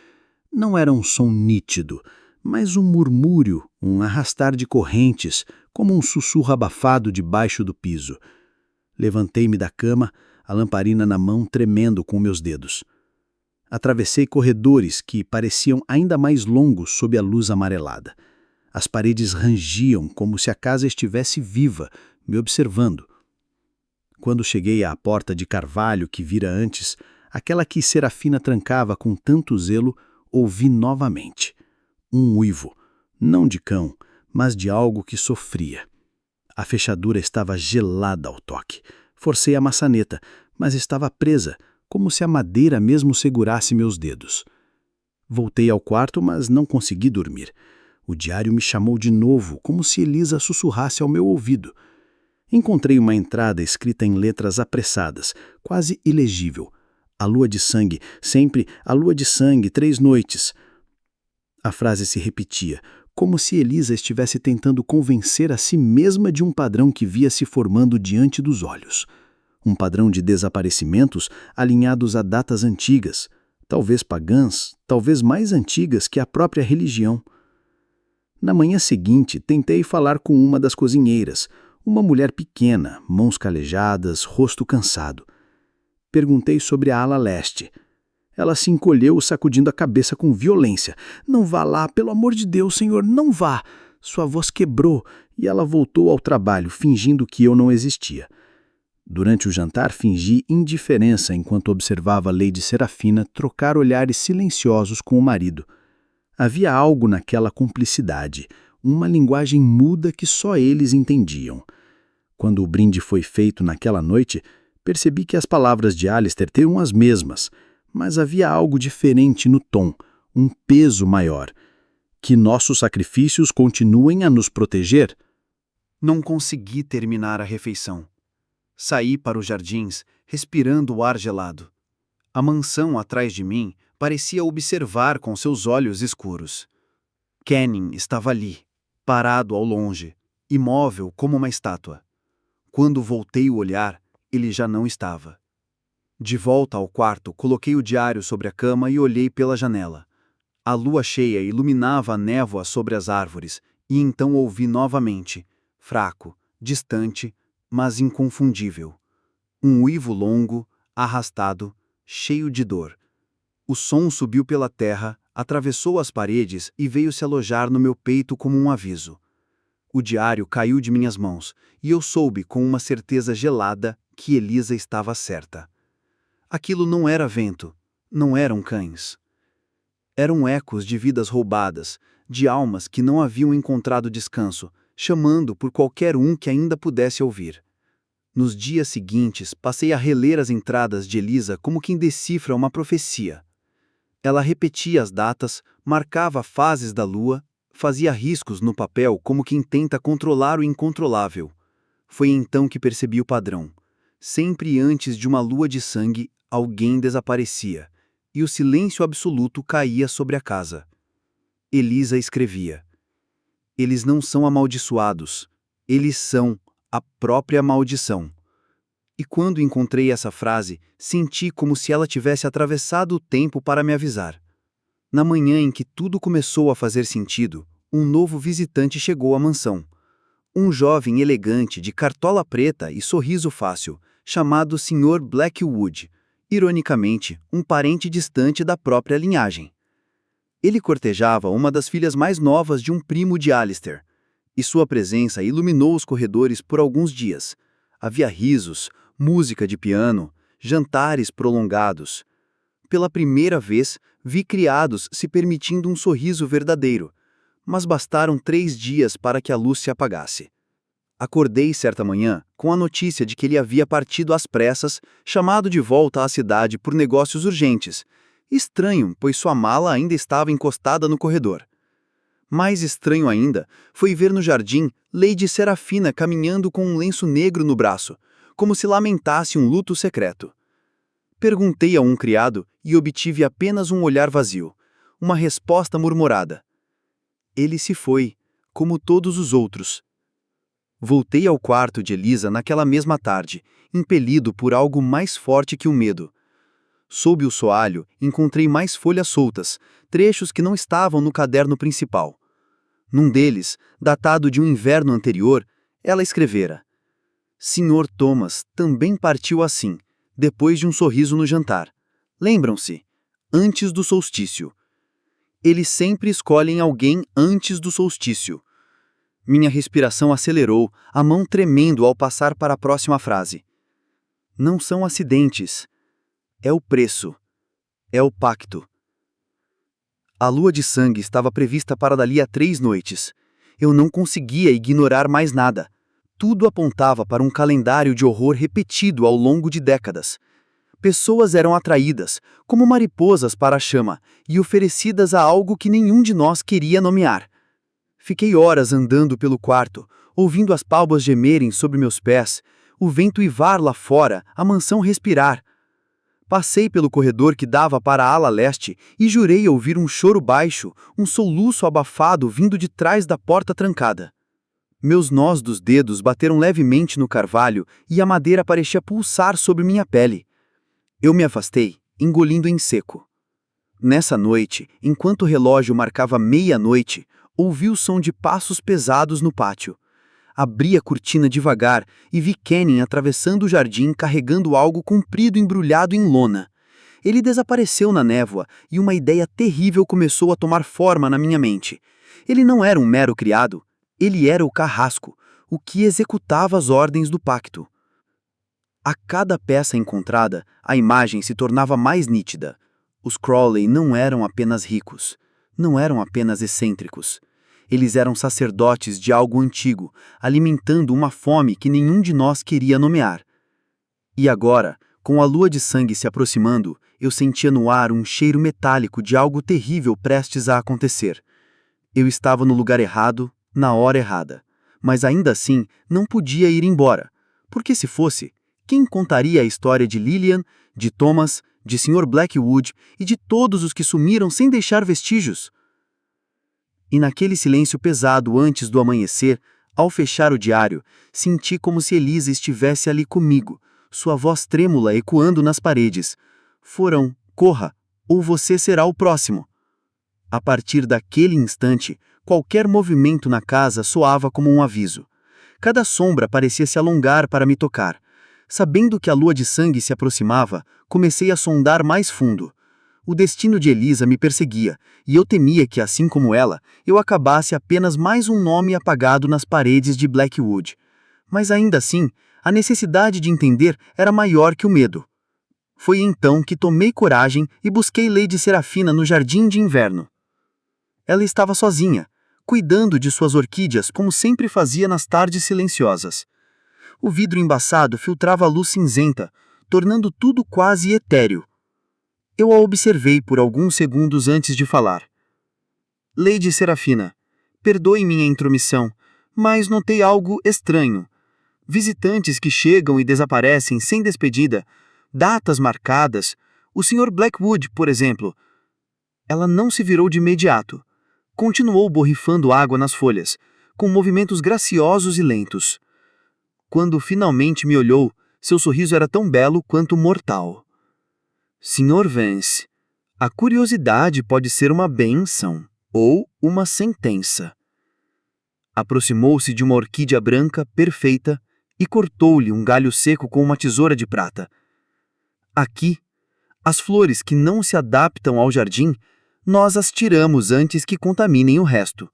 Não era um som nítido, mas um murmúrio, um arrastar de correntes, como um sussurro abafado debaixo do piso. Levantei-me da cama, a lamparina na mão tremendo com meus dedos. Atravessei corredores que pareciam ainda mais longos sob a luz amarelada. As paredes rangiam como se a casa estivesse viva, me observando. Quando cheguei à porta de carvalho que vira antes, aquela que Serafina trancava com tanto zelo, ouvi novamente. Um uivo, não de cão, mas de algo que sofria. A fechadura estava gelada ao toque. Forcei a maçaneta, mas estava presa, como se a madeira mesmo segurasse meus dedos. Voltei ao quarto, mas não consegui dormir. O diário me chamou de novo, como se Elisa sussurrasse ao meu ouvido. Encontrei uma entrada escrita em letras apressadas, quase ilegível. A lua de sangue, sempre a lua de sangue, 3 noites. A frase se repetia, como se Elisa estivesse tentando convencer a si mesma de um padrão que via se formando diante dos olhos. Um padrão de desaparecimentos alinhados a datas antigas, talvez pagãs, talvez mais antigas que a própria religião. Na manhã seguinte, tentei falar com uma das cozinheiras, uma mulher pequena, mãos calejadas, rosto cansado. Perguntei sobre a ala leste. Ela se encolheu, sacudindo a cabeça com violência. Não vá lá, pelo amor de Deus, senhor, não vá. Sua voz quebrou e ela voltou ao trabalho, fingindo que eu não existia. Durante o jantar, fingi indiferença enquanto observava Lady Serafina trocar olhares silenciosos com o marido. Havia algo naquela cumplicidade, uma linguagem muda que só eles entendiam. Quando o brinde foi feito naquela noite, percebi que as palavras de Alistair eram as mesmas, mas havia algo diferente no tom, um peso maior. Que nossos sacrifícios continuem a nos proteger? Não consegui terminar a refeição. Saí para os jardins, respirando o ar gelado. A mansão atrás de mim parecia observar com seus olhos escuros. Canning estava ali, parado ao longe, imóvel como uma estátua. Quando voltei o olhar, ele já não estava. De volta ao quarto, coloquei o diário sobre a cama e olhei pela janela. A lua cheia iluminava a névoa sobre as árvores, e então ouvi novamente, fraco, distante, mas inconfundível. Um uivo longo, arrastado, cheio de dor. O som subiu pela terra, atravessou as paredes e veio se alojar no meu peito como um aviso. O diário caiu de minhas mãos, e eu soube com uma certeza gelada que Elisa estava certa. Aquilo não era vento, não eram cães. Eram ecos de vidas roubadas, de almas que não haviam encontrado descanso, chamando por qualquer um que ainda pudesse ouvir. Nos dias seguintes, passei a reler as entradas de Elisa como quem decifra uma profecia. Ela repetia as datas, marcava fases da lua, fazia riscos no papel como quem tenta controlar o incontrolável. Foi então que percebi o padrão. Sempre antes de uma lua de sangue, alguém desaparecia, e o silêncio absoluto caía sobre a casa. Elisa escrevia: "Eles não são amaldiçoados, eles são a própria maldição." E quando encontrei essa frase, senti como se ela tivesse atravessado o tempo para me avisar. Na manhã em que tudo começou a fazer sentido, um novo visitante chegou à mansão. Um jovem elegante de cartola preta e sorriso fácil, chamado Sr. Blackwood, ironicamente, um parente distante da própria linhagem. Ele cortejava uma das filhas mais novas de um primo de Alistair, e sua presença iluminou os corredores por alguns dias. Havia risos, música de piano, jantares prolongados. Pela primeira vez, vi criados se permitindo um sorriso verdadeiro, mas bastaram 3 dias para que a luz se apagasse. Acordei certa manhã com a notícia de que ele havia partido às pressas, chamado de volta à cidade por negócios urgentes. Estranho, pois sua mala ainda estava encostada no corredor. Mais estranho ainda foi ver no jardim Lady Serafina caminhando com um lenço negro no braço, como se lamentasse um luto secreto. Perguntei a um criado e obtive apenas um olhar vazio, uma resposta murmurada. Ele se foi, como todos os outros. Voltei ao quarto de Elisa naquela mesma tarde, impelido por algo mais forte que o medo. Sob o soalho, encontrei mais folhas soltas, trechos que não estavam no caderno principal. Num deles, datado de um inverno anterior, ela escrevera: "Sr. Thomas também partiu assim, depois de um sorriso no jantar. Lembram-se? Antes do solstício. Eles sempre escolhem alguém antes do solstício." Minha respiração acelerou, a mão tremendo ao passar para a próxima frase. "Não são acidentes. É o preço. É o pacto." A lua de sangue estava prevista para dali a 3 noites. Eu não conseguia ignorar mais nada. Tudo apontava para um calendário de horror repetido ao longo de décadas. Pessoas eram atraídas, como mariposas para a chama, e oferecidas a algo que nenhum de nós queria nomear. Fiquei horas andando pelo quarto, ouvindo as pálbas gemerem sobre meus pés, o vento uivar lá fora, a mansão respirar. Passei pelo corredor que dava para a ala leste e jurei ouvir um choro baixo, um soluço abafado vindo de trás da porta trancada. Meus nós dos dedos bateram levemente no carvalho e a madeira parecia pulsar sobre minha pele. Eu me afastei, engolindo em seco. Nessa noite, enquanto o relógio marcava 00:30, ouvi o som de passos pesados no pátio. Abri a cortina devagar e vi Canning atravessando o jardim carregando algo comprido embrulhado em lona. Ele desapareceu na névoa e uma ideia terrível começou a tomar forma na minha mente. Ele não era um mero criado, Ele era o carrasco, o que executava as ordens do pacto. A cada peça encontrada, a imagem se tornava mais nítida. Os Crawley não eram apenas ricos, não eram apenas excêntricos. Eles eram sacerdotes de algo antigo, alimentando uma fome que nenhum de nós queria nomear. E agora, com a lua de sangue se aproximando, eu sentia no ar um cheiro metálico de algo terrível prestes a acontecer. Eu estava no lugar errado, na hora errada. Mas ainda assim, não podia ir embora. Porque se fosse, quem contaria a história de Lillian, de Thomas, de Sr. Blackwood e de todos os que sumiram sem deixar vestígios? E naquele silêncio pesado antes do amanhecer, ao fechar o diário, senti como se Elisa estivesse ali comigo, sua voz trêmula ecoando nas paredes. Foram, corra, ou você será o próximo. A partir daquele instante, qualquer movimento na casa soava como um aviso. Cada sombra parecia se alongar para me tocar. Sabendo que a lua de sangue se aproximava, comecei a sondar mais fundo. O destino de Elisa me perseguia, e eu temia que, assim como ela, eu acabasse apenas mais um nome apagado nas paredes de Blackwood. Mas ainda assim, a necessidade de entender era maior que o medo. Foi então que tomei coragem e busquei Lady Serafina no jardim de inverno. Ela estava sozinha, cuidando de suas orquídeas como sempre fazia nas tardes silenciosas. O vidro embaçado filtrava a luz cinzenta, tornando tudo quase etéreo. Eu a observei por alguns segundos antes de falar. Lady Serafina, perdoe minha intromissão, mas notei algo estranho. Visitantes que chegam e desaparecem sem despedida, datas marcadas, o Sr. Blackwood, por exemplo. Ela não se virou de imediato. Continuou borrifando água nas folhas, com movimentos graciosos e lentos. Quando finalmente me olhou, seu sorriso era tão belo quanto mortal. Sr. Vance, a curiosidade pode ser uma bênção ou uma sentença. Aproximou-se de uma orquídea branca perfeita e cortou-lhe um galho seco com uma tesoura de prata. Aqui, as flores que não se adaptam ao jardim, nós as tiramos antes que contaminem o resto.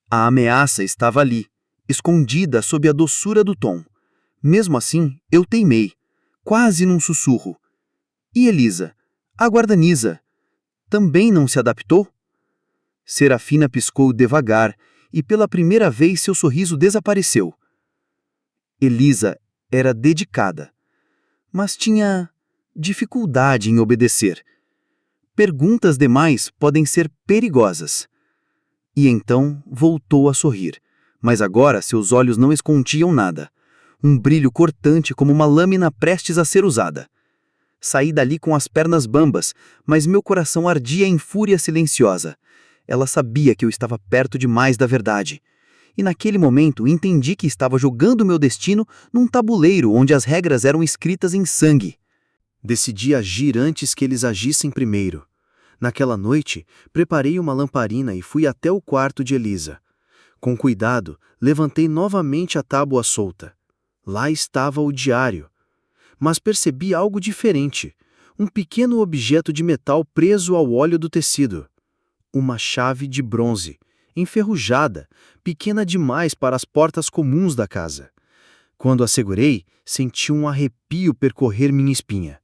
A ameaça estava ali, escondida sob a doçura do tom. Mesmo assim, eu teimei, quase num sussurro. E Elisa, a guardanisa, também não se adaptou? Serafina piscou devagar e pela primeira vez seu sorriso desapareceu. Elisa era dedicada, mas tinha dificuldade em obedecer. Perguntas demais podem ser perigosas. E então voltou a sorrir, mas agora seus olhos não escondiam nada. Um brilho cortante como uma lâmina prestes a ser usada. Saí dali com as pernas bambas, mas meu coração ardia em fúria silenciosa. Ela sabia que eu estava perto demais da verdade. E naquele momento entendi que estava jogando meu destino num tabuleiro onde as regras eram escritas em sangue. Decidi agir antes que eles agissem primeiro. Naquela noite, preparei uma lamparina e fui até o quarto de Elisa. Com cuidado, levantei novamente a tábua solta. Lá estava o diário. Mas percebi algo diferente. Um pequeno objeto de metal preso ao óleo do tecido. Uma chave de bronze, enferrujada, pequena demais para as portas comuns da casa. Quando a segurei, senti um arrepio percorrer minha espinha.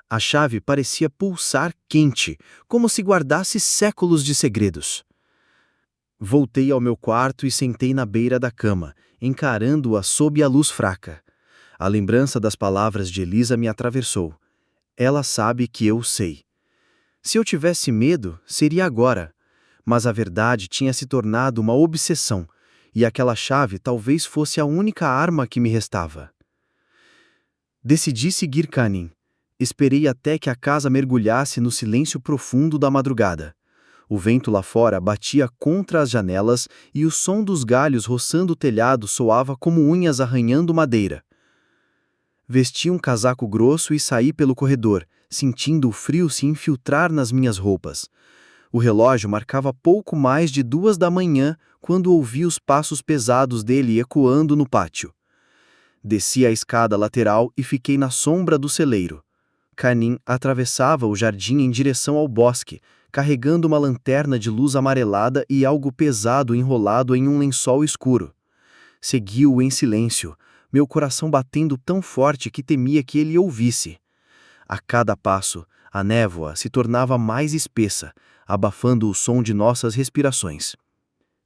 A chave parecia pulsar quente, como se guardasse séculos de segredos. Voltei ao meu quarto e sentei na beira da cama, encarando-a sob a luz fraca. A lembrança das palavras de Elisa me atravessou. Ela sabe que eu sei. Se eu tivesse medo, seria agora. Mas a verdade tinha se tornado uma obsessão, e aquela chave talvez fosse a única arma que me restava. Decidi seguir Canning. Esperei até que a casa mergulhasse no silêncio profundo da madrugada. O vento lá fora batia contra as janelas e o som dos galhos roçando o telhado soava como unhas arranhando madeira. Vesti um casaco grosso e saí pelo corredor, sentindo o frio se infiltrar nas minhas roupas. O relógio marcava pouco mais de 2 da manhã quando ouvi os passos pesados dele ecoando no pátio. Desci a escada lateral e fiquei na sombra do celeiro. Canin atravessava o jardim em direção ao bosque, carregando uma lanterna de luz amarelada e algo pesado enrolado em um lençol escuro. Segui-o em silêncio, meu coração batendo tão forte que temia que ele ouvisse. A cada passo, a névoa se tornava mais espessa, abafando o som de nossas respirações.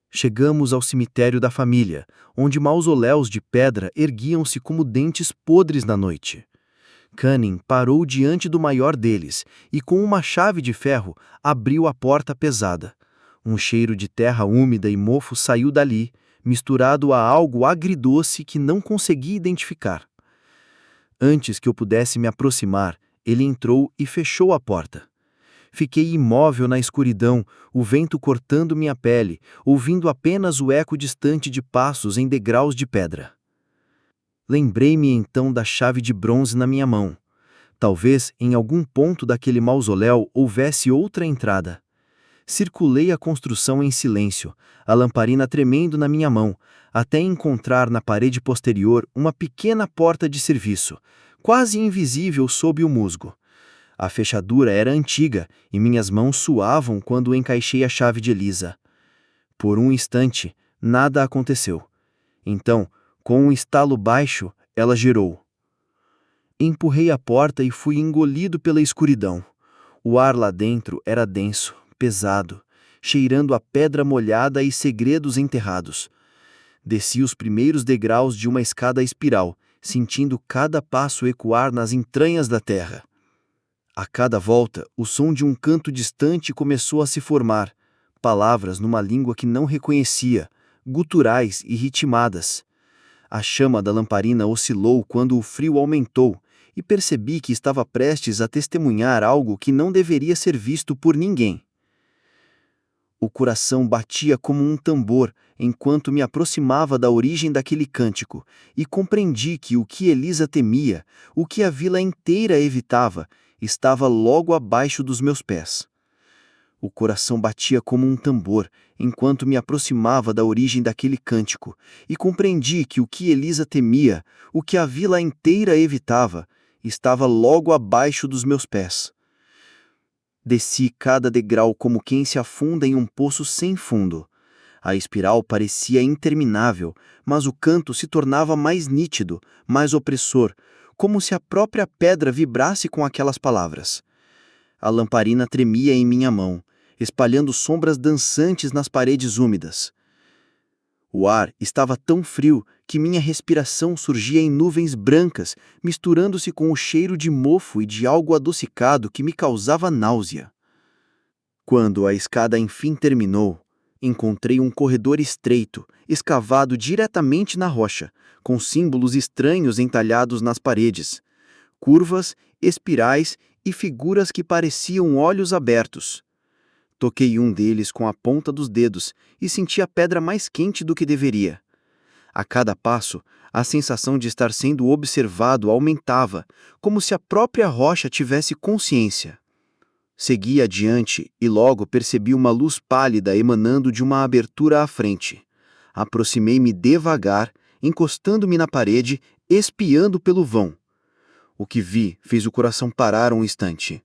Chegamos ao cemitério da família, onde mausoléus de pedra erguiam-se como dentes podres na noite. Canin parou diante do maior deles e, com uma chave de ferro, abriu a porta pesada. Um cheiro de terra úmida e mofo saiu dali, misturado a algo agridoce que não consegui identificar. Antes que eu pudesse me aproximar, ele entrou e fechou a porta. Fiquei imóvel na escuridão, o vento cortando minha pele, ouvindo apenas o eco distante de passos em degraus de pedra. Lembrei-me então da chave de bronze na minha mão. Talvez em algum ponto daquele mausoléu houvesse outra entrada. Circulei a construção em silêncio, a lamparina tremendo na minha mão, até encontrar na parede posterior uma pequena porta de serviço, quase invisível sob o musgo. A fechadura era antiga e minhas mãos suavam quando encaixei a chave de Elisa. Por um instante, nada aconteceu. Então, com um estalo baixo, ela girou. Empurrei a porta e fui engolido pela escuridão. O ar lá dentro era denso, pesado, cheirando a pedra molhada e segredos enterrados. Desci os primeiros degraus de uma escada espiral, sentindo cada passo ecoar nas entranhas da terra. A cada volta, o som de um canto distante começou a se formar, palavras numa língua que não reconhecia, guturais e ritmadas. A chama da lamparina oscilou quando o frio aumentou e percebi que estava prestes a testemunhar algo que não deveria ser visto por ninguém. O coração batia como um tambor enquanto me aproximava da origem daquele cântico e compreendi que o que Elisa temia, o que a vila inteira evitava, estava logo abaixo dos meus pés. O coração batia como um tambor enquanto me aproximava da origem daquele cântico e compreendi que o que Elisa temia, o que a vila inteira evitava, estava logo abaixo dos meus pés. Desci cada degrau como quem se afunda em um poço sem fundo. A espiral parecia interminável, mas o canto se tornava mais nítido, mais opressor, como se a própria pedra vibrasse com aquelas palavras. A lamparina tremia em minha mão, espalhando sombras dançantes nas paredes úmidas. O ar estava tão frio que minha respiração surgia em nuvens brancas, misturando-se com o cheiro de mofo e de algo adocicado que me causava náusea. Quando a escada enfim terminou, encontrei um corredor estreito, escavado diretamente na rocha, com símbolos estranhos entalhados nas paredes, curvas, espirais e figuras que pareciam olhos abertos. Toquei um deles com a ponta dos dedos e senti a pedra mais quente do que deveria. A cada passo, a sensação de estar sendo observado aumentava, como se a própria rocha tivesse consciência. Segui adiante e logo percebi uma luz pálida emanando de uma abertura à frente. Aproximei-me devagar, encostando-me na parede, espiando pelo vão. O que vi fez o coração parar um instante.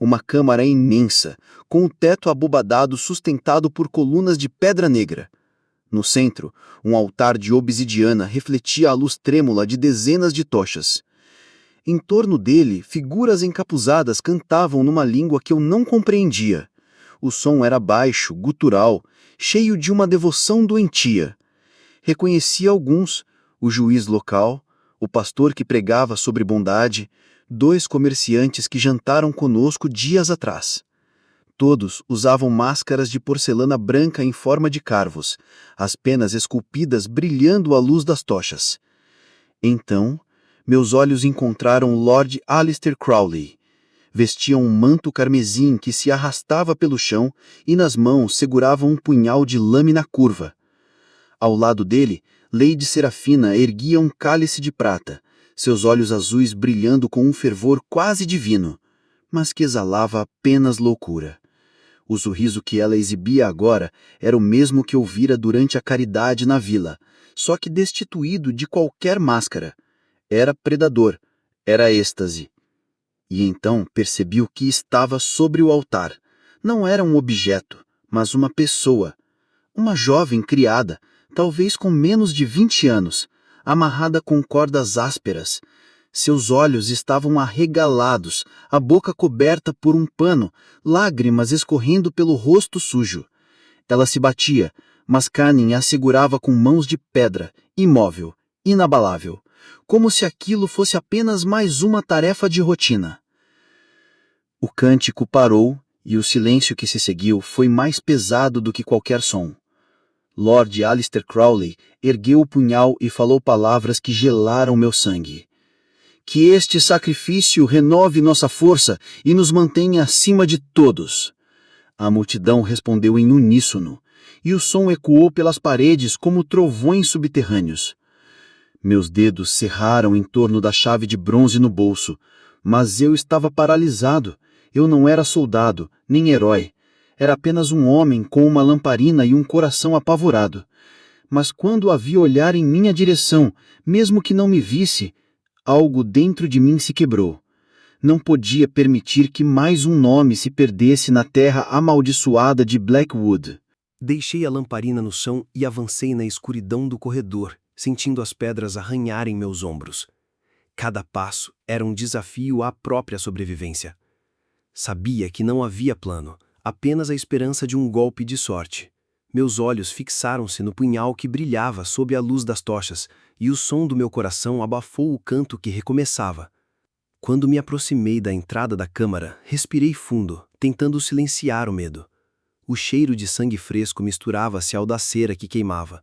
Uma câmara imensa, com o teto abobadado sustentado por colunas de pedra negra. No centro, um altar de obsidiana refletia a luz trêmula de dezenas de tochas. Em torno dele, figuras encapuzadas cantavam numa língua que eu não compreendia. O som era baixo, gutural, cheio de uma devoção doentia. Reconheci alguns, o juiz local, o pastor que pregava sobre bondade, 2 comerciantes que jantaram conosco dias atrás. Todos usavam máscaras de porcelana branca em forma de carvos, as penas esculpidas brilhando à luz das tochas. Então, meus olhos encontraram Lord Aleister Crowley. Vestia um manto carmesim que se arrastava pelo chão e nas mãos segurava um punhal de lâmina curva. Ao lado dele, Lady Serafina erguia um cálice de prata, seus olhos azuis brilhando com um fervor quase divino, mas que exalava apenas loucura. O sorriso que ela exibia agora era o mesmo que eu vira durante a caridade na vila, só que destituído de qualquer máscara. Era predador, era êxtase. E então percebi o que estava sobre o altar. Não era um objeto, mas uma pessoa. Uma jovem criada, talvez com menos de 20 anos, amarrada com cordas ásperas. Seus olhos estavam arregalados, a boca coberta por um pano, lágrimas escorrendo pelo rosto sujo. Ela se batia, mas Canning a segurava com mãos de pedra, imóvel, inabalável, como se aquilo fosse apenas mais uma tarefa de rotina. O cântico parou e o silêncio que se seguiu foi mais pesado do que qualquer som. Lord Aleister Crowley ergueu o punhal e falou palavras que gelaram meu sangue. Que este sacrifício renove nossa força e nos mantenha acima de todos. A multidão respondeu em uníssono, e o som ecoou pelas paredes como trovões subterrâneos. Meus dedos cerraram em torno da chave de bronze no bolso, mas eu estava paralisado. Eu não era soldado, nem herói. Era apenas um homem com uma lamparina e um coração apavorado. Mas quando a vi olhar em minha direção, mesmo que não me visse, algo dentro de mim se quebrou. Não podia permitir que mais um nome se perdesse na terra amaldiçoada de Blackwood. Deixei a lamparina no chão e avancei na escuridão do corredor, sentindo as pedras arranharem meus ombros. Cada passo era um desafio à própria sobrevivência. Sabia que não havia plano, apenas a esperança de um golpe de sorte. Meus olhos fixaram-se no punhal que brilhava sob a luz das tochas, e o som do meu coração abafou o canto que recomeçava. Quando me aproximei da entrada da câmara, respirei fundo, tentando silenciar o medo. O cheiro de sangue fresco misturava-se ao da cera que queimava.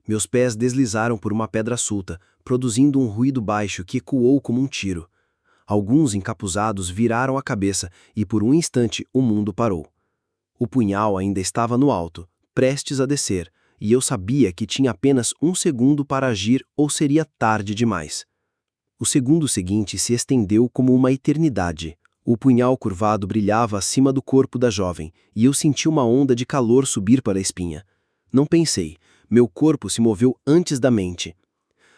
Meus pés deslizaram por uma pedra solta, produzindo um ruído baixo que ecoou como um tiro. Alguns encapuzados viraram a cabeça e por um instante o mundo parou. O punhal ainda estava no alto, prestes a descer, e eu sabia que tinha apenas um segundo para agir ou seria tarde demais. O segundo seguinte se estendeu como uma eternidade. O punhal curvado brilhava acima do corpo da jovem, e eu senti uma onda de calor subir para a espinha. Não pensei, meu corpo se moveu antes da mente.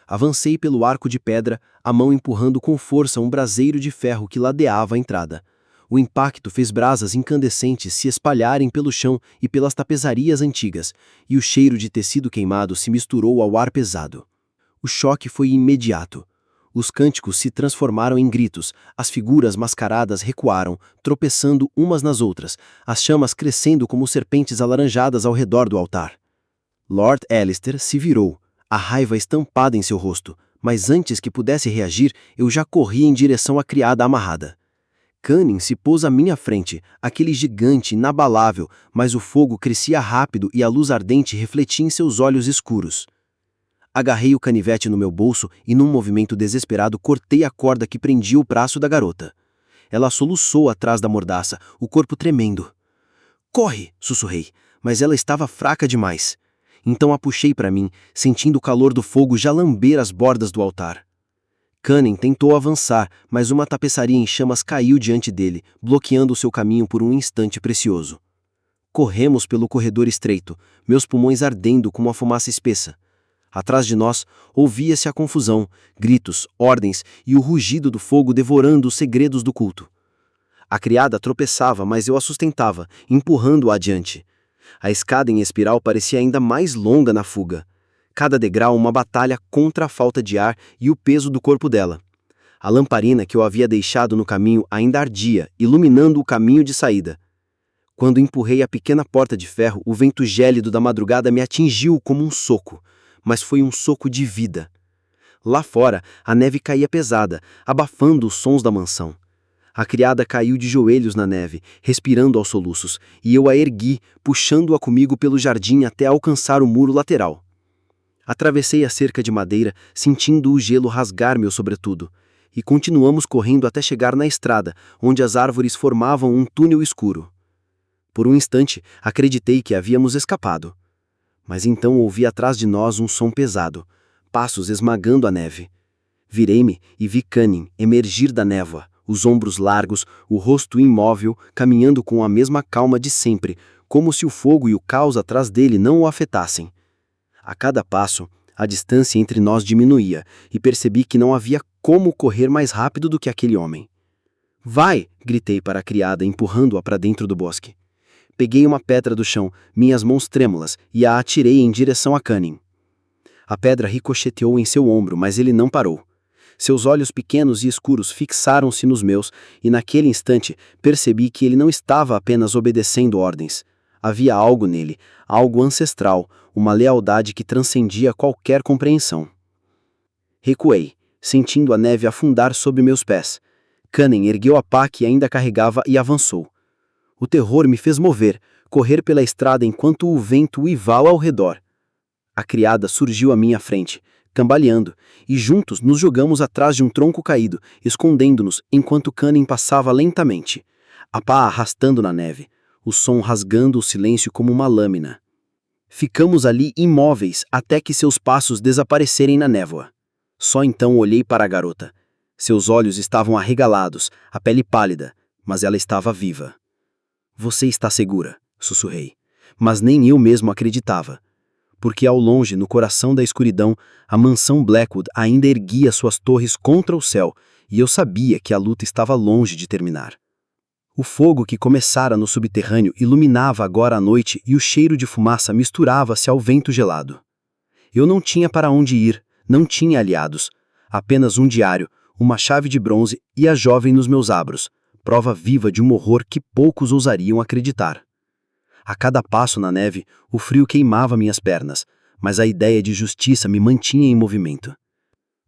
Avancei pelo arco de pedra, a mão empurrando com força um braseiro de ferro que ladeava a entrada. O impacto fez brasas incandescentes se espalharem pelo chão e pelas tapeçarias antigas, e o cheiro de tecido queimado se misturou ao ar pesado. O choque foi imediato. Os cânticos se transformaram em gritos, as figuras mascaradas recuaram, tropeçando umas nas outras, as chamas crescendo como serpentes alaranjadas ao redor do altar. Lord Aleister se virou, a raiva estampada em seu rosto, mas antes que pudesse reagir, eu já corri em direção à criada amarrada. Canning se pôs à minha frente, aquele gigante inabalável, mas o fogo crescia rápido e a luz ardente refletia em seus olhos escuros. Agarrei o canivete no meu bolso e num movimento desesperado cortei a corda que prendia o braço da garota. Ela soluçou atrás da mordaça, o corpo tremendo. "Corre!" sussurrei, mas ela estava fraca demais. Então a puxei para mim, sentindo o calor do fogo já lamber as bordas do altar. Canning tentou avançar, mas uma tapeçaria em chamas caiu diante dele, bloqueando o seu caminho por um instante precioso. Corremos pelo corredor estreito, meus pulmões ardendo com uma fumaça espessa. Atrás de nós, ouvia-se a confusão, gritos, ordens e o rugido do fogo devorando os segredos do culto. A criada tropeçava, mas eu a sustentava, empurrando-a adiante. A escada em espiral parecia ainda mais longa na fuga. Cada degrau uma batalha contra a falta de ar e o peso do corpo dela. A lamparina que eu havia deixado no caminho ainda ardia, iluminando o caminho de saída. Quando empurrei a pequena porta de ferro, o vento gélido da madrugada me atingiu como um soco, mas foi um soco de vida. Lá fora, a neve caía pesada, abafando os sons da mansão. A criada caiu de joelhos na neve, respirando aos soluços, e eu a ergui, puxando-a comigo pelo jardim até alcançar o muro lateral. Atravessei a cerca de madeira, sentindo o gelo rasgar meu sobretudo, e continuamos correndo até chegar na estrada, onde as árvores formavam um túnel escuro. Por um instante, acreditei que havíamos escapado. Mas então ouvi atrás de nós um som pesado, passos esmagando a neve. Virei-me e vi Canning emergir da névoa, os ombros largos, o rosto imóvel, caminhando com a mesma calma de sempre, como se o fogo e o caos atrás dele não o afetassem. A cada passo, a distância entre nós diminuía, e percebi que não havia como correr mais rápido do que aquele homem. Vai! Gritei para a criada, empurrando-a para dentro do bosque. Peguei uma pedra do chão, minhas mãos trêmulas, e a atirei em direção a Cunning. A pedra ricocheteou em seu ombro, mas ele não parou. Seus olhos pequenos e escuros fixaram-se nos meus, e naquele instante percebi que ele não estava apenas obedecendo ordens. Havia algo nele, algo ancestral, uma lealdade que transcendia qualquer compreensão. Recuei, sentindo a neve afundar sob meus pés. Cunning ergueu a pá que ainda carregava e avançou. O terror me fez mover, correr pela estrada enquanto o vento uivava ao redor. A criada surgiu à minha frente, cambaleando, e juntos nos jogamos atrás de um tronco caído, escondendo-nos enquanto Cunning passava lentamente, a pá arrastando na neve, o som rasgando o silêncio como uma lâmina. Ficamos ali imóveis até que seus passos desaparecerem na névoa. Só então olhei para a garota. Seus olhos estavam arregalados, a pele pálida, mas ela estava viva. Você está segura, sussurrei, mas nem eu mesmo acreditava. Porque ao longe, no coração da escuridão, a mansão Blackwood ainda erguia suas torres contra o céu, e eu sabia que a luta estava longe de terminar. O fogo que começara no subterrâneo iluminava agora a noite e o cheiro de fumaça misturava-se ao vento gelado. Eu não tinha para onde ir, não tinha aliados, apenas um diário, uma chave de bronze e a jovem nos meus abros, prova viva de um horror que poucos ousariam acreditar. A cada passo na neve, o frio queimava minhas pernas, mas a ideia de justiça me mantinha em movimento.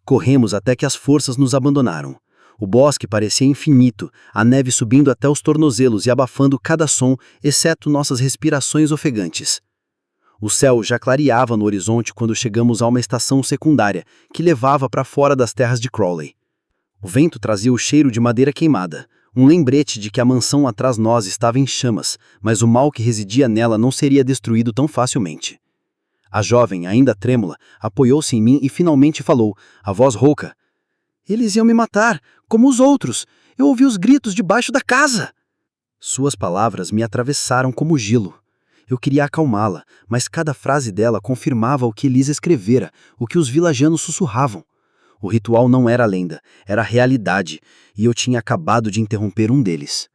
Corremos até que as forças nos abandonaram. O bosque parecia infinito, a neve subindo até os tornozelos e abafando cada som, exceto nossas respirações ofegantes. O céu já clareava no horizonte quando chegamos a uma estação secundária, que levava para fora das terras de Crowley. O vento trazia o cheiro de madeira queimada, um lembrete de que a mansão atrás nós estava em chamas, mas o mal que residia nela não seria destruído tão facilmente. A jovem, ainda trêmula, apoiou-se em mim e finalmente falou, a voz rouca. Eles iam me matar, como os outros. Eu ouvi os gritos debaixo da casa. Suas palavras me atravessaram como gelo. Eu queria acalmá-la, mas cada frase dela confirmava o que Elisa escrevera, o que os vilajanos sussurravam. O ritual não era lenda, era realidade, e eu tinha acabado de interromper um deles.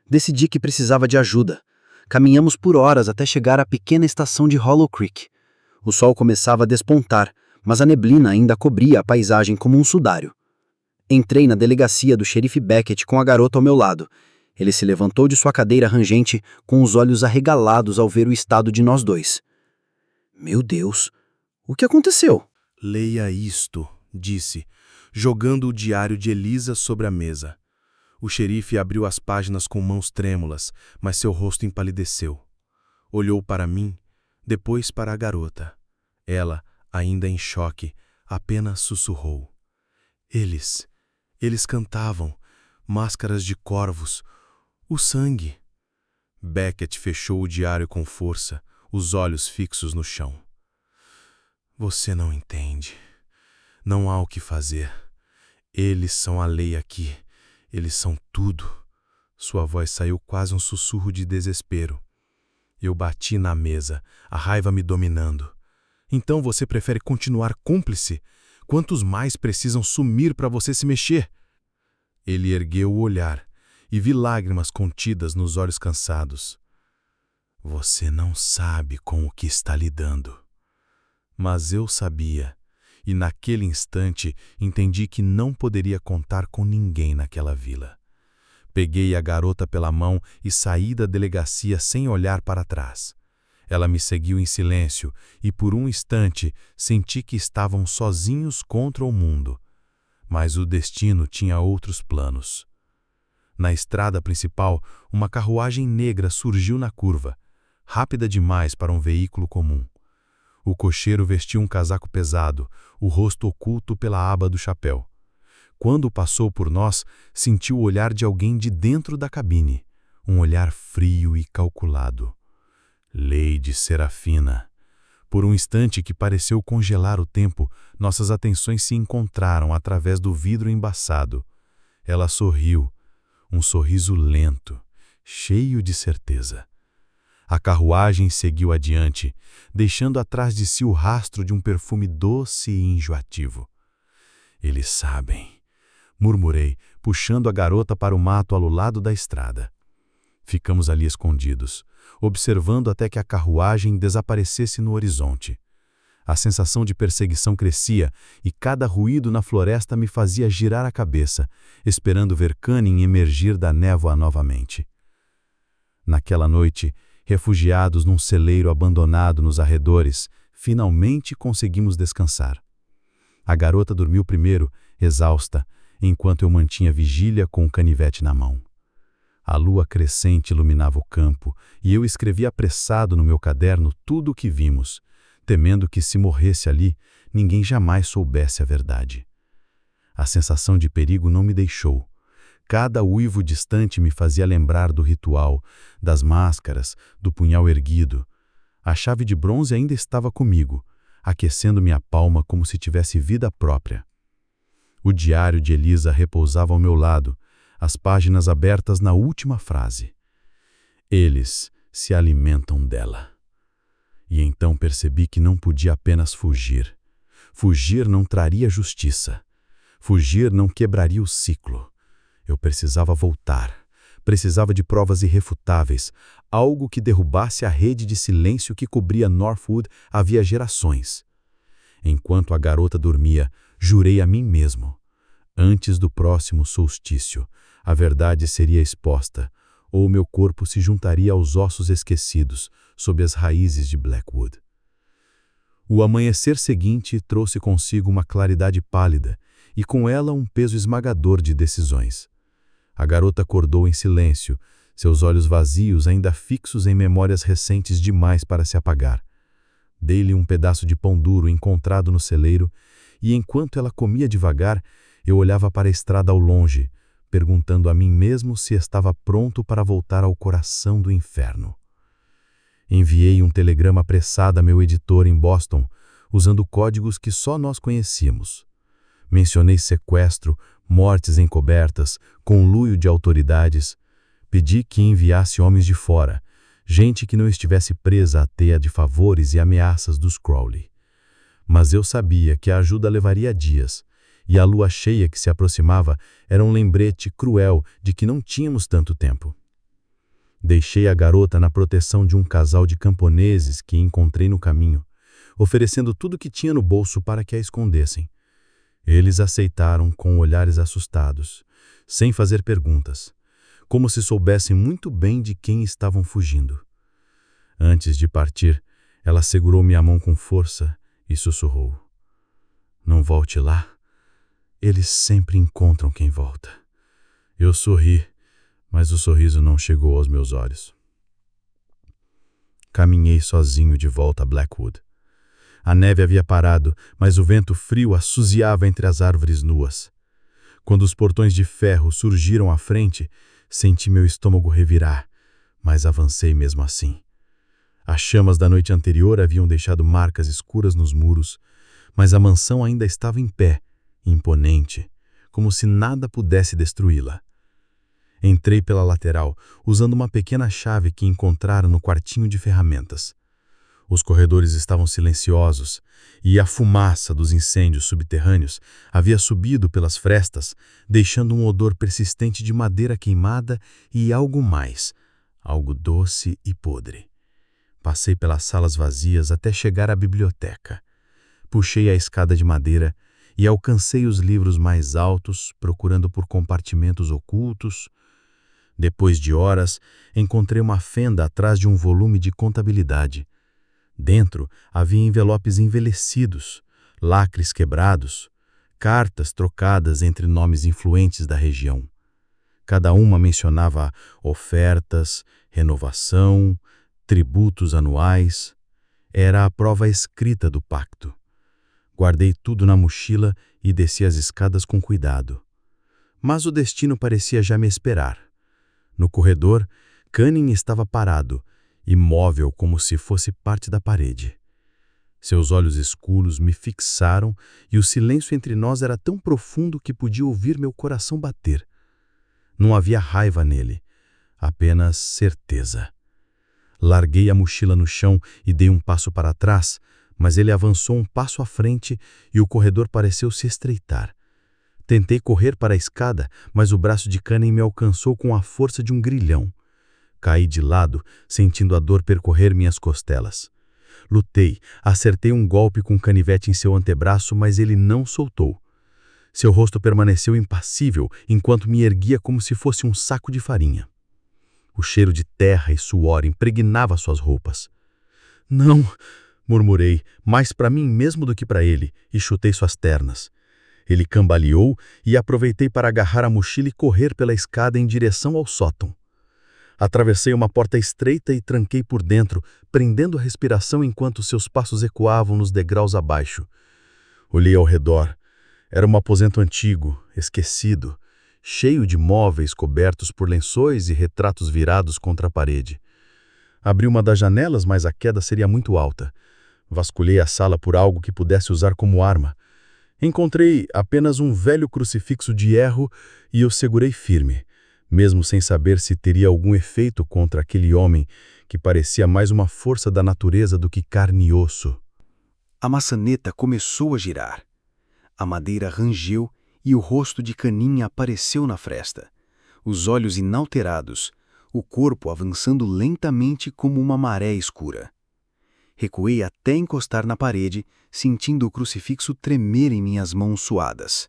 Decidi que precisava de ajuda. Caminhamos por horas até chegar à pequena estação de Hollow Creek. O sol começava a despontar, mas a neblina ainda cobria a paisagem como um sudário. Entrei na delegacia do xerife Beckett com a garota ao meu lado. Ele se levantou de sua cadeira rangente, com os olhos arregalados ao ver o estado de nós dois. Meu Deus, o que aconteceu? Leia isto, disse, jogando o diário de Elisa sobre a mesa. O xerife abriu as páginas com mãos trêmulas, mas seu rosto empalideceu. Olhou para mim, depois para a garota. Ela, ainda em choque, apenas sussurrou. Eles cantavam, máscaras de corvos, o sangue. Beckett fechou o diário com força, os olhos fixos no chão. Você não entende. Não há o que fazer. Eles são a lei aqui. Eles são tudo. Sua voz saiu quase um sussurro de desespero. Eu bati na mesa, a raiva me dominando. Então você prefere continuar cúmplice? Quantos mais precisam sumir para você se mexer? Ele ergueu o olhar e vi lágrimas contidas nos olhos cansados. Você não sabe com o que está lidando. Mas eu sabia, e naquele instante entendi que não poderia contar com ninguém naquela vila. Peguei a garota pela mão e saí da delegacia sem olhar para trás. Ela me seguiu em silêncio e por um instante senti que estavam sozinhos contra o mundo. Mas o destino tinha outros planos. Na estrada principal, uma carruagem negra surgiu na curva, rápida demais para um veículo comum. O cocheiro vestia um casaco pesado, o rosto oculto pela aba do chapéu. Quando passou por nós, senti o olhar de alguém de dentro da cabine, um olhar frio e calculado. Lady Serafina. Por um instante que pareceu congelar o tempo, nossas atenções se encontraram através do vidro embaçado. Ela sorriu, um sorriso lento, cheio de certeza. A carruagem seguiu adiante, deixando atrás de si o rastro de um perfume doce e enjoativo. Eles sabem. murmurei, puxando a garota para o mato ao lado da estrada. Ficamos ali escondidos, observando até que a carruagem desaparecesse no horizonte. A sensação de perseguição crescia e cada ruído na floresta me fazia girar a cabeça, esperando ver Cunning emergir da névoa novamente. Naquela noite, refugiados num celeiro abandonado nos arredores, finalmente conseguimos descansar. A garota dormiu primeiro, exausta, enquanto eu mantinha vigília com o canivete na mão. A lua crescente iluminava o campo e eu escrevi apressado no meu caderno tudo o que vimos, temendo que, se morresse ali, ninguém jamais soubesse a verdade. A sensação de perigo não me deixou. Cada uivo distante me fazia lembrar do ritual, das máscaras, do punhal erguido. A chave de bronze ainda estava comigo, aquecendo minha palma como se tivesse vida própria. O diário de Elisa repousava ao meu lado, as páginas abertas na última frase. Eles se alimentam dela. E então percebi que não podia apenas fugir. Fugir não traria justiça. Fugir não quebraria o ciclo. Eu precisava voltar. Precisava de provas irrefutáveis, algo que derrubasse a rede de silêncio que cobria Northwood havia gerações. Enquanto a garota dormia, jurei a mim mesmo. Antes do próximo solstício, a verdade seria exposta, ou meu corpo se juntaria aos ossos esquecidos, sob as raízes de Blackwood. O amanhecer seguinte trouxe consigo uma claridade pálida e com ela um peso esmagador de decisões. A garota acordou em silêncio, seus olhos vazios ainda fixos em memórias recentes demais para se apagar. Dei-lhe um pedaço de pão duro encontrado no celeiro e, enquanto ela comia devagar, eu olhava para a estrada ao longe, perguntando a mim mesmo se estava pronto para voltar ao coração do inferno. Enviei um telegrama apressado a meu editor em Boston, usando códigos que só nós conhecíamos. Mencionei sequestro, mortes encobertas, conluio de autoridades. Pedi que enviasse homens de fora, gente que não estivesse presa à teia de favores e ameaças dos Crowley. Mas eu sabia que a ajuda levaria dias, e a lua cheia que se aproximava era um lembrete cruel de que não tínhamos tanto tempo. Deixei a garota na proteção de um casal de camponeses que encontrei no caminho, oferecendo tudo o que tinha no bolso para que a escondessem. Eles aceitaram com olhares assustados, sem fazer perguntas, como se soubessem muito bem de quem estavam fugindo. Antes de partir, ela segurou minha mão com força e sussurrou: "Não volte lá. Eles sempre encontram quem volta." Eu sorri, mas o sorriso não chegou aos meus olhos. Caminhei sozinho de volta a Blackwood. A neve havia parado, mas o vento frio assoziava entre as árvores nuas. Quando os portões de ferro surgiram à frente, senti meu estômago revirar, mas avancei mesmo assim. As chamas da noite anterior haviam deixado marcas escuras nos muros, mas a mansão ainda estava em pé, imponente, como se nada pudesse destruí-la. Entrei pela lateral, usando uma pequena chave que encontrara no quartinho de ferramentas. Os corredores estavam silenciosos, e a fumaça dos incêndios subterrâneos havia subido pelas frestas, deixando um odor persistente de madeira queimada e algo mais, algo doce e podre. Passei pelas salas vazias até chegar à biblioteca. Puxei a escada de madeira e alcancei os livros mais altos, procurando por compartimentos ocultos. Depois de horas, encontrei uma fenda atrás de um volume de contabilidade. Dentro havia envelopes envelhecidos, lacres quebrados, cartas trocadas entre nomes influentes da região. Cada uma mencionava ofertas, renovação, tributos anuais. Era a prova escrita do pacto. Guardei tudo na mochila e desci as escadas com cuidado. Mas o destino parecia já me esperar. No corredor, Cunning estava parado, imóvel como se fosse parte da parede. Seus olhos escuros me fixaram e o silêncio entre nós era tão profundo que podia ouvir meu coração bater. Não havia raiva nele, apenas certeza. Larguei a mochila no chão e dei um passo para trás, mas ele avançou um passo à frente e o corredor pareceu se estreitar. Tentei correr para a escada, mas o braço de Cunningham me alcançou com a força de um grilhão. Caí de lado, sentindo a dor percorrer minhas costelas. Lutei, acertei um golpe com um canivete em seu antebraço, mas ele não soltou. Seu rosto permaneceu impassível enquanto me erguia como se fosse um saco de farinha. O cheiro de terra e suor impregnava suas roupas. Não, murmurei, mais para mim mesmo do que para ele, e chutei suas ternas. Ele cambaleou e aproveitei para agarrar a mochila e correr pela escada em direção ao sótão. Atravessei uma porta estreita e tranquei por dentro, prendendo a respiração enquanto seus passos ecoavam nos degraus abaixo. Olhei ao redor. Era um aposento antigo, esquecido, cheio de móveis cobertos por lençóis e retratos virados contra a parede. Abri uma das janelas, mas a queda seria muito alta. Vasculhei a sala por algo que pudesse usar como arma. Encontrei apenas um velho crucifixo de hierro e o segurei firme, mesmo sem saber se teria algum efeito contra aquele homem que parecia mais uma força da natureza do que carne e osso. A maçaneta começou a girar. A madeira rangeu e o rosto de Cunningham apareceu na fresta. Os olhos inalterados, o corpo avançando lentamente como uma maré escura. Recuei até encostar na parede, sentindo o crucifixo tremer em minhas mãos suadas.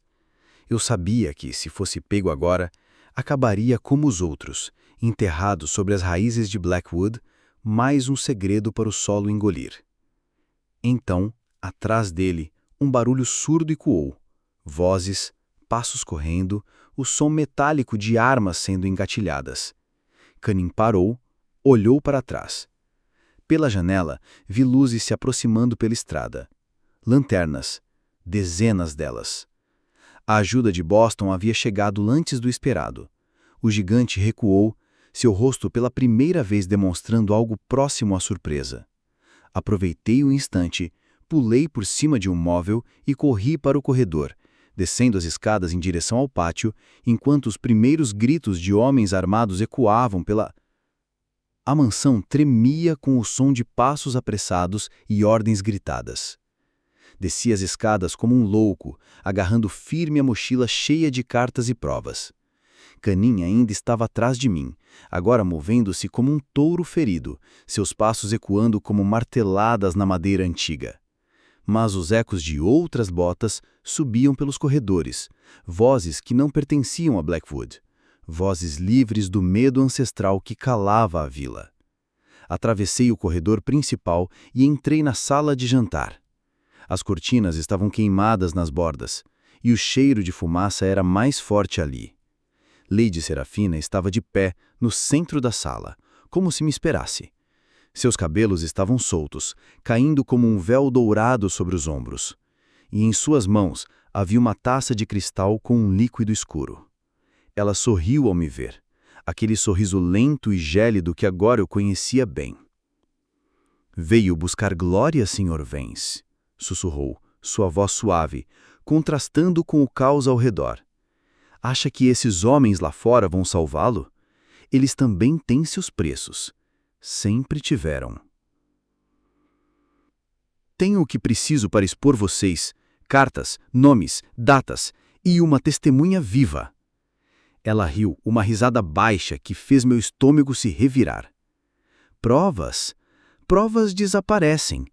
Eu sabia que, se fosse pego agora, acabaria como os outros, enterrado sobre as raízes de Blackwood, mais um segredo para o solo engolir. Então, atrás dele, um barulho surdo ecoou. Vozes, passos correndo, o som metálico de armas sendo engatilhadas. Cunningham parou, olhou para trás. Pela janela, vi luzes se aproximando pela estrada. Lanternas, dezenas delas. A ajuda de Boston havia chegado antes do esperado. O gigante recuou, seu rosto pela primeira vez demonstrando algo próximo à surpresa. Aproveitei o instante, pulei por cima de um móvel e corri para o corredor, descendo as escadas em direção ao pátio, enquanto os primeiros gritos de homens armados ecoavam pela... A mansão tremia com o som de passos apressados e ordens gritadas. Desci as escadas como um louco, agarrando firme a mochila cheia de cartas e provas. Cunningham ainda estava atrás de mim, agora movendo-se como um touro ferido, seus passos ecoando como marteladas na madeira antiga. Mas os ecos de outras botas subiam pelos corredores, vozes que não pertenciam a Blackwood. Vozes livres do medo ancestral que calava a vila. Atravessei o corredor principal e entrei na sala de jantar. As cortinas estavam queimadas nas bordas, e o cheiro de fumaça era mais forte ali. Lady Serafina estava de pé no centro da sala, como se me esperasse. Seus cabelos estavam soltos, caindo como um véu dourado sobre os ombros. E em suas mãos havia uma taça de cristal com um líquido escuro. Ela sorriu ao me ver, aquele sorriso lento e gélido que agora eu conhecia bem. "Veio buscar glória, Sr. Vance", sussurrou, sua voz suave, contrastando com o caos ao redor. "Acha que esses homens lá fora vão salvá-lo? Eles também têm seus preços. Sempre tiveram. Tenho o que preciso para expor vocês, cartas, nomes, datas e uma testemunha viva." Ela riu, uma risada baixa que fez meu estômago se revirar. "Provas? Provas desaparecem.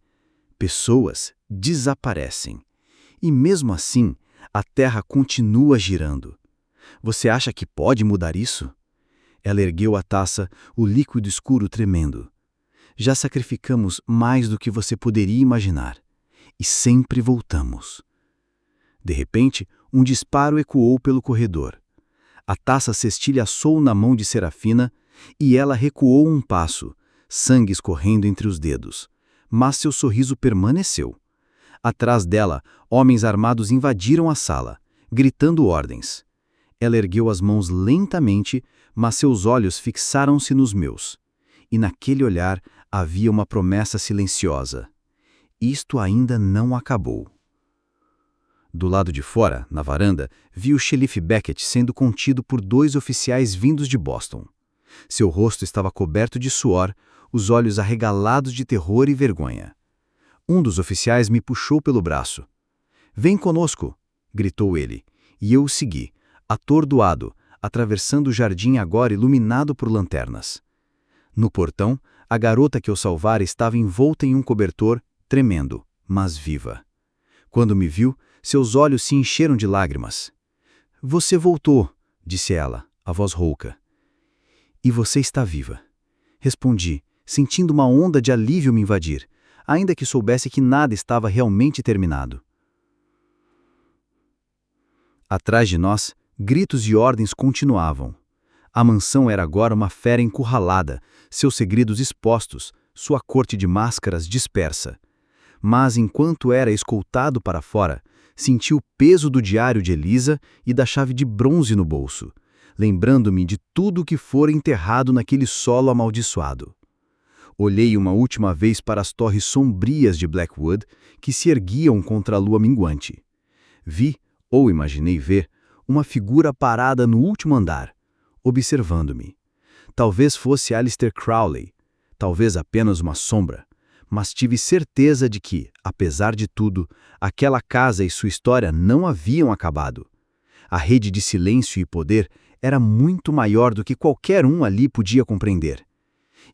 Pessoas desaparecem. E mesmo assim, a Terra continua girando. Você acha que pode mudar isso?" Ela ergueu a taça, o líquido escuro tremendo. "Já sacrificamos mais do que você poderia imaginar. E sempre voltamos." De repente, um disparo ecoou pelo corredor. A taça se estilhaçou na mão de Serafina e ela recuou um passo, sangue escorrendo entre os dedos. Mas seu sorriso permaneceu. Atrás dela, homens armados invadiram a sala, gritando ordens. Ela ergueu as mãos lentamente, mas seus olhos fixaram-se nos meus. E naquele olhar havia uma promessa silenciosa. Isto ainda não acabou. Do lado de fora, na varanda, vi o xerife Beckett sendo contido por 2 oficiais vindos de Boston. Seu rosto estava coberto de suor, os olhos arregalados de terror e vergonha. Um dos oficiais me puxou pelo braço. "Vem conosco", gritou ele, e eu o segui, atordoado, atravessando o jardim agora iluminado por lanternas. No portão, a garota que eu salvara estava envolta em um cobertor, tremendo, mas viva. Quando me viu, seus olhos se encheram de lágrimas. "Você voltou", disse ela, a voz rouca. "E você está viva", respondi, sentindo uma onda de alívio me invadir, ainda que soubesse que nada estava realmente terminado. Atrás de nós, gritos e ordens continuavam. A mansão era agora uma fera encurralada, seus segredos expostos, sua corte de máscaras dispersa. Mas enquanto era escoltado para fora, senti o peso do diário de Elisa e da chave de bronze no bolso, lembrando-me de tudo o que fora enterrado naquele solo amaldiçoado. Olhei uma última vez para as torres sombrias de Blackwood que se erguiam contra a lua minguante. Vi, ou imaginei ver, uma figura parada no último andar, observando-me. Talvez fosse Aleister Crowley, talvez apenas uma sombra, mas tive certeza de que, apesar de tudo, aquela casa e sua história não haviam acabado. A rede de silêncio e poder era muito maior do que qualquer um ali podia compreender.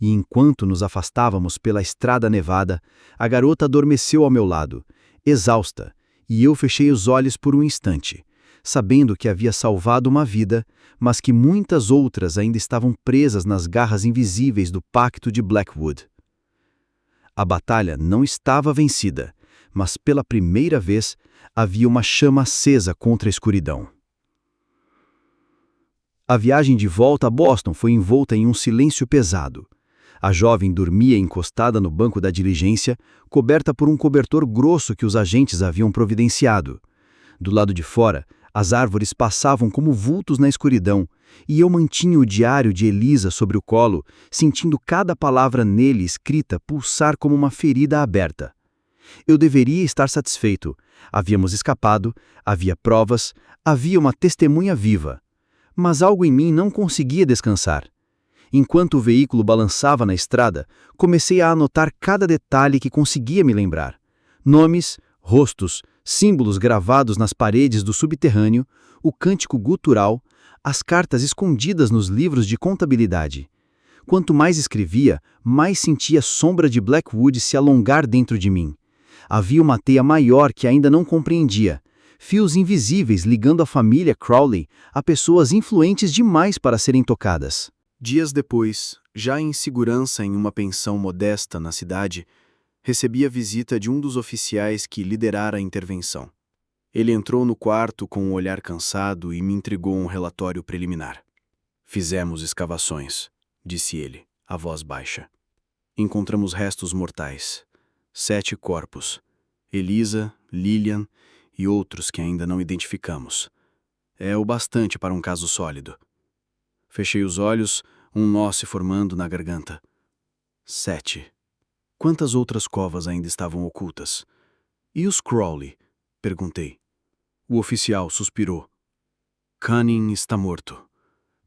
E enquanto nos afastávamos pela estrada nevada, a garota adormeceu ao meu lado, exausta, e eu fechei os olhos por um instante, sabendo que havia salvado uma vida, mas que muitas outras ainda estavam presas nas garras invisíveis do Pacto de Blackwood. A batalha não estava vencida, mas pela primeira vez havia uma chama acesa contra a escuridão. A viagem de volta a Boston foi envolta em um silêncio pesado. A jovem dormia encostada no banco da diligência, coberta por um cobertor grosso que os agentes haviam providenciado. Do lado de fora, as árvores passavam como vultos na escuridão, e eu mantinha o diário de Elisa sobre o colo, sentindo cada palavra nele escrita pulsar como uma ferida aberta. Eu deveria estar satisfeito. Havíamos escapado, havia provas, havia uma testemunha viva. Mas algo em mim não conseguia descansar. Enquanto o veículo balançava na estrada, comecei a anotar cada detalhe que conseguia me lembrar. Nomes, rostos, símbolos gravados nas paredes do subterrâneo, o cântico gutural, as cartas escondidas nos livros de contabilidade. Quanto mais escrevia, mais sentia a sombra de Blackwood se alongar dentro de mim. Havia uma teia maior que ainda não compreendia, fios invisíveis ligando a família Crowley a pessoas influentes demais para serem tocadas. Dias depois, já em segurança em uma pensão modesta na cidade, recebi a visita de um dos oficiais que liderara a intervenção. Ele entrou no quarto com um olhar cansado e me entregou um relatório preliminar. "Fizemos escavações", disse ele, a voz baixa. "Encontramos restos mortais. 7 corpos. Elisa, Lillian e outros que ainda não identificamos. É o bastante para um caso sólido." Fechei os olhos, um nó se formando na garganta. 7. Quantas outras covas ainda estavam ocultas? "E os Crowley?" perguntei. O oficial suspirou. "Cunning está morto.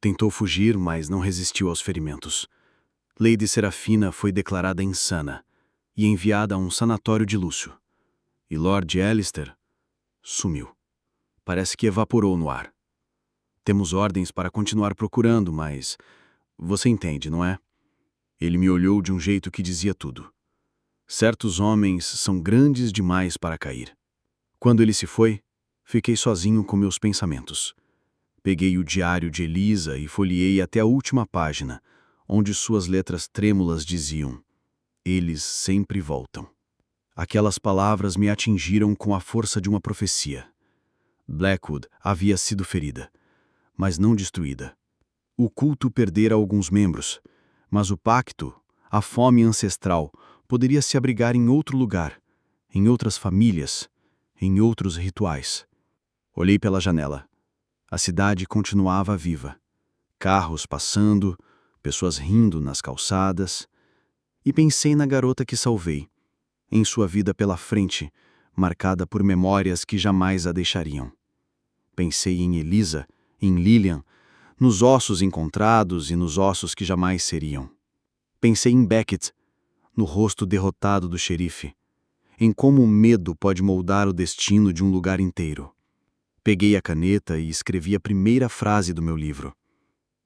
Tentou fugir, mas não resistiu aos ferimentos. Lady Serafina foi declarada insana e enviada a um sanatório de luxo. E Lord Aleister sumiu. Parece que evaporou no ar. Temos ordens para continuar procurando, mas você entende, não é?" Ele me olhou de um jeito que dizia tudo. Certos homens são grandes demais para cair. Quando ele se foi, fiquei sozinho com meus pensamentos. Peguei o diário de Elisa e folheei até a última página, onde suas letras trêmulas diziam: "Eles sempre voltam." Aquelas palavras me atingiram com a força de uma profecia. Blackwood havia sido ferida, mas não destruída. O culto perdera alguns membros, mas o pacto, a fome ancestral, poderia se abrigar em outro lugar, em outras famílias, em outros rituais. Olhei pela janela. A cidade continuava viva. Carros passando, pessoas rindo nas calçadas. E pensei na garota que salvei, em sua vida pela frente, marcada por memórias que jamais a deixariam. Pensei em Elisa, em Lillian, nos ossos encontrados e nos ossos que jamais seriam. Pensei em Beckett, no rosto derrotado do xerife, em como o medo pode moldar o destino de um lugar inteiro. Peguei a caneta e escrevi a primeira frase do meu livro.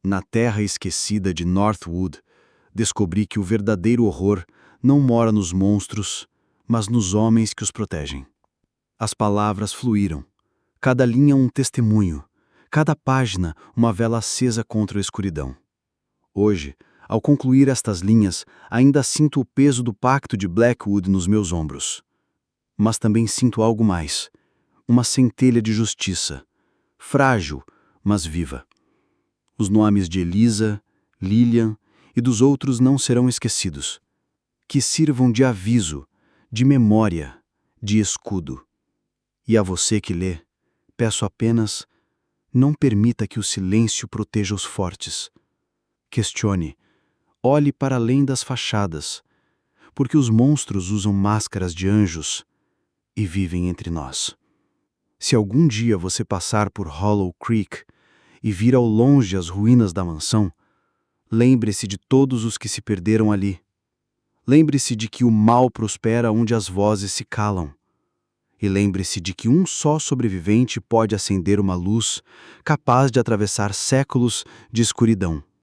Na terra esquecida de Northwood, descobri que o verdadeiro horror não mora nos monstros, mas nos homens que os protegem. As palavras fluíram, cada linha um testemunho, cada página uma vela acesa contra a escuridão. Hoje, ao concluir estas linhas, ainda sinto o peso do pacto de Blackwood nos meus ombros. Mas também sinto algo mais, uma centelha de justiça, frágil, mas viva. Os nomes de Elisa, Lillian e dos outros não serão esquecidos. Que sirvam de aviso, de memória, de escudo. E a você que lê, peço apenas, não permita que o silêncio proteja os fortes. Questione, olhe para além das fachadas, porque os monstros usam máscaras de anjos e vivem entre nós. Se algum dia você passar por Hollow Creek e vir ao longe as ruínas da mansão, lembre-se de todos os que se perderam ali. Lembre-se de que o mal prospera onde as vozes se calam. E lembre-se de que um só sobrevivente pode acender uma luz capaz de atravessar séculos de escuridão.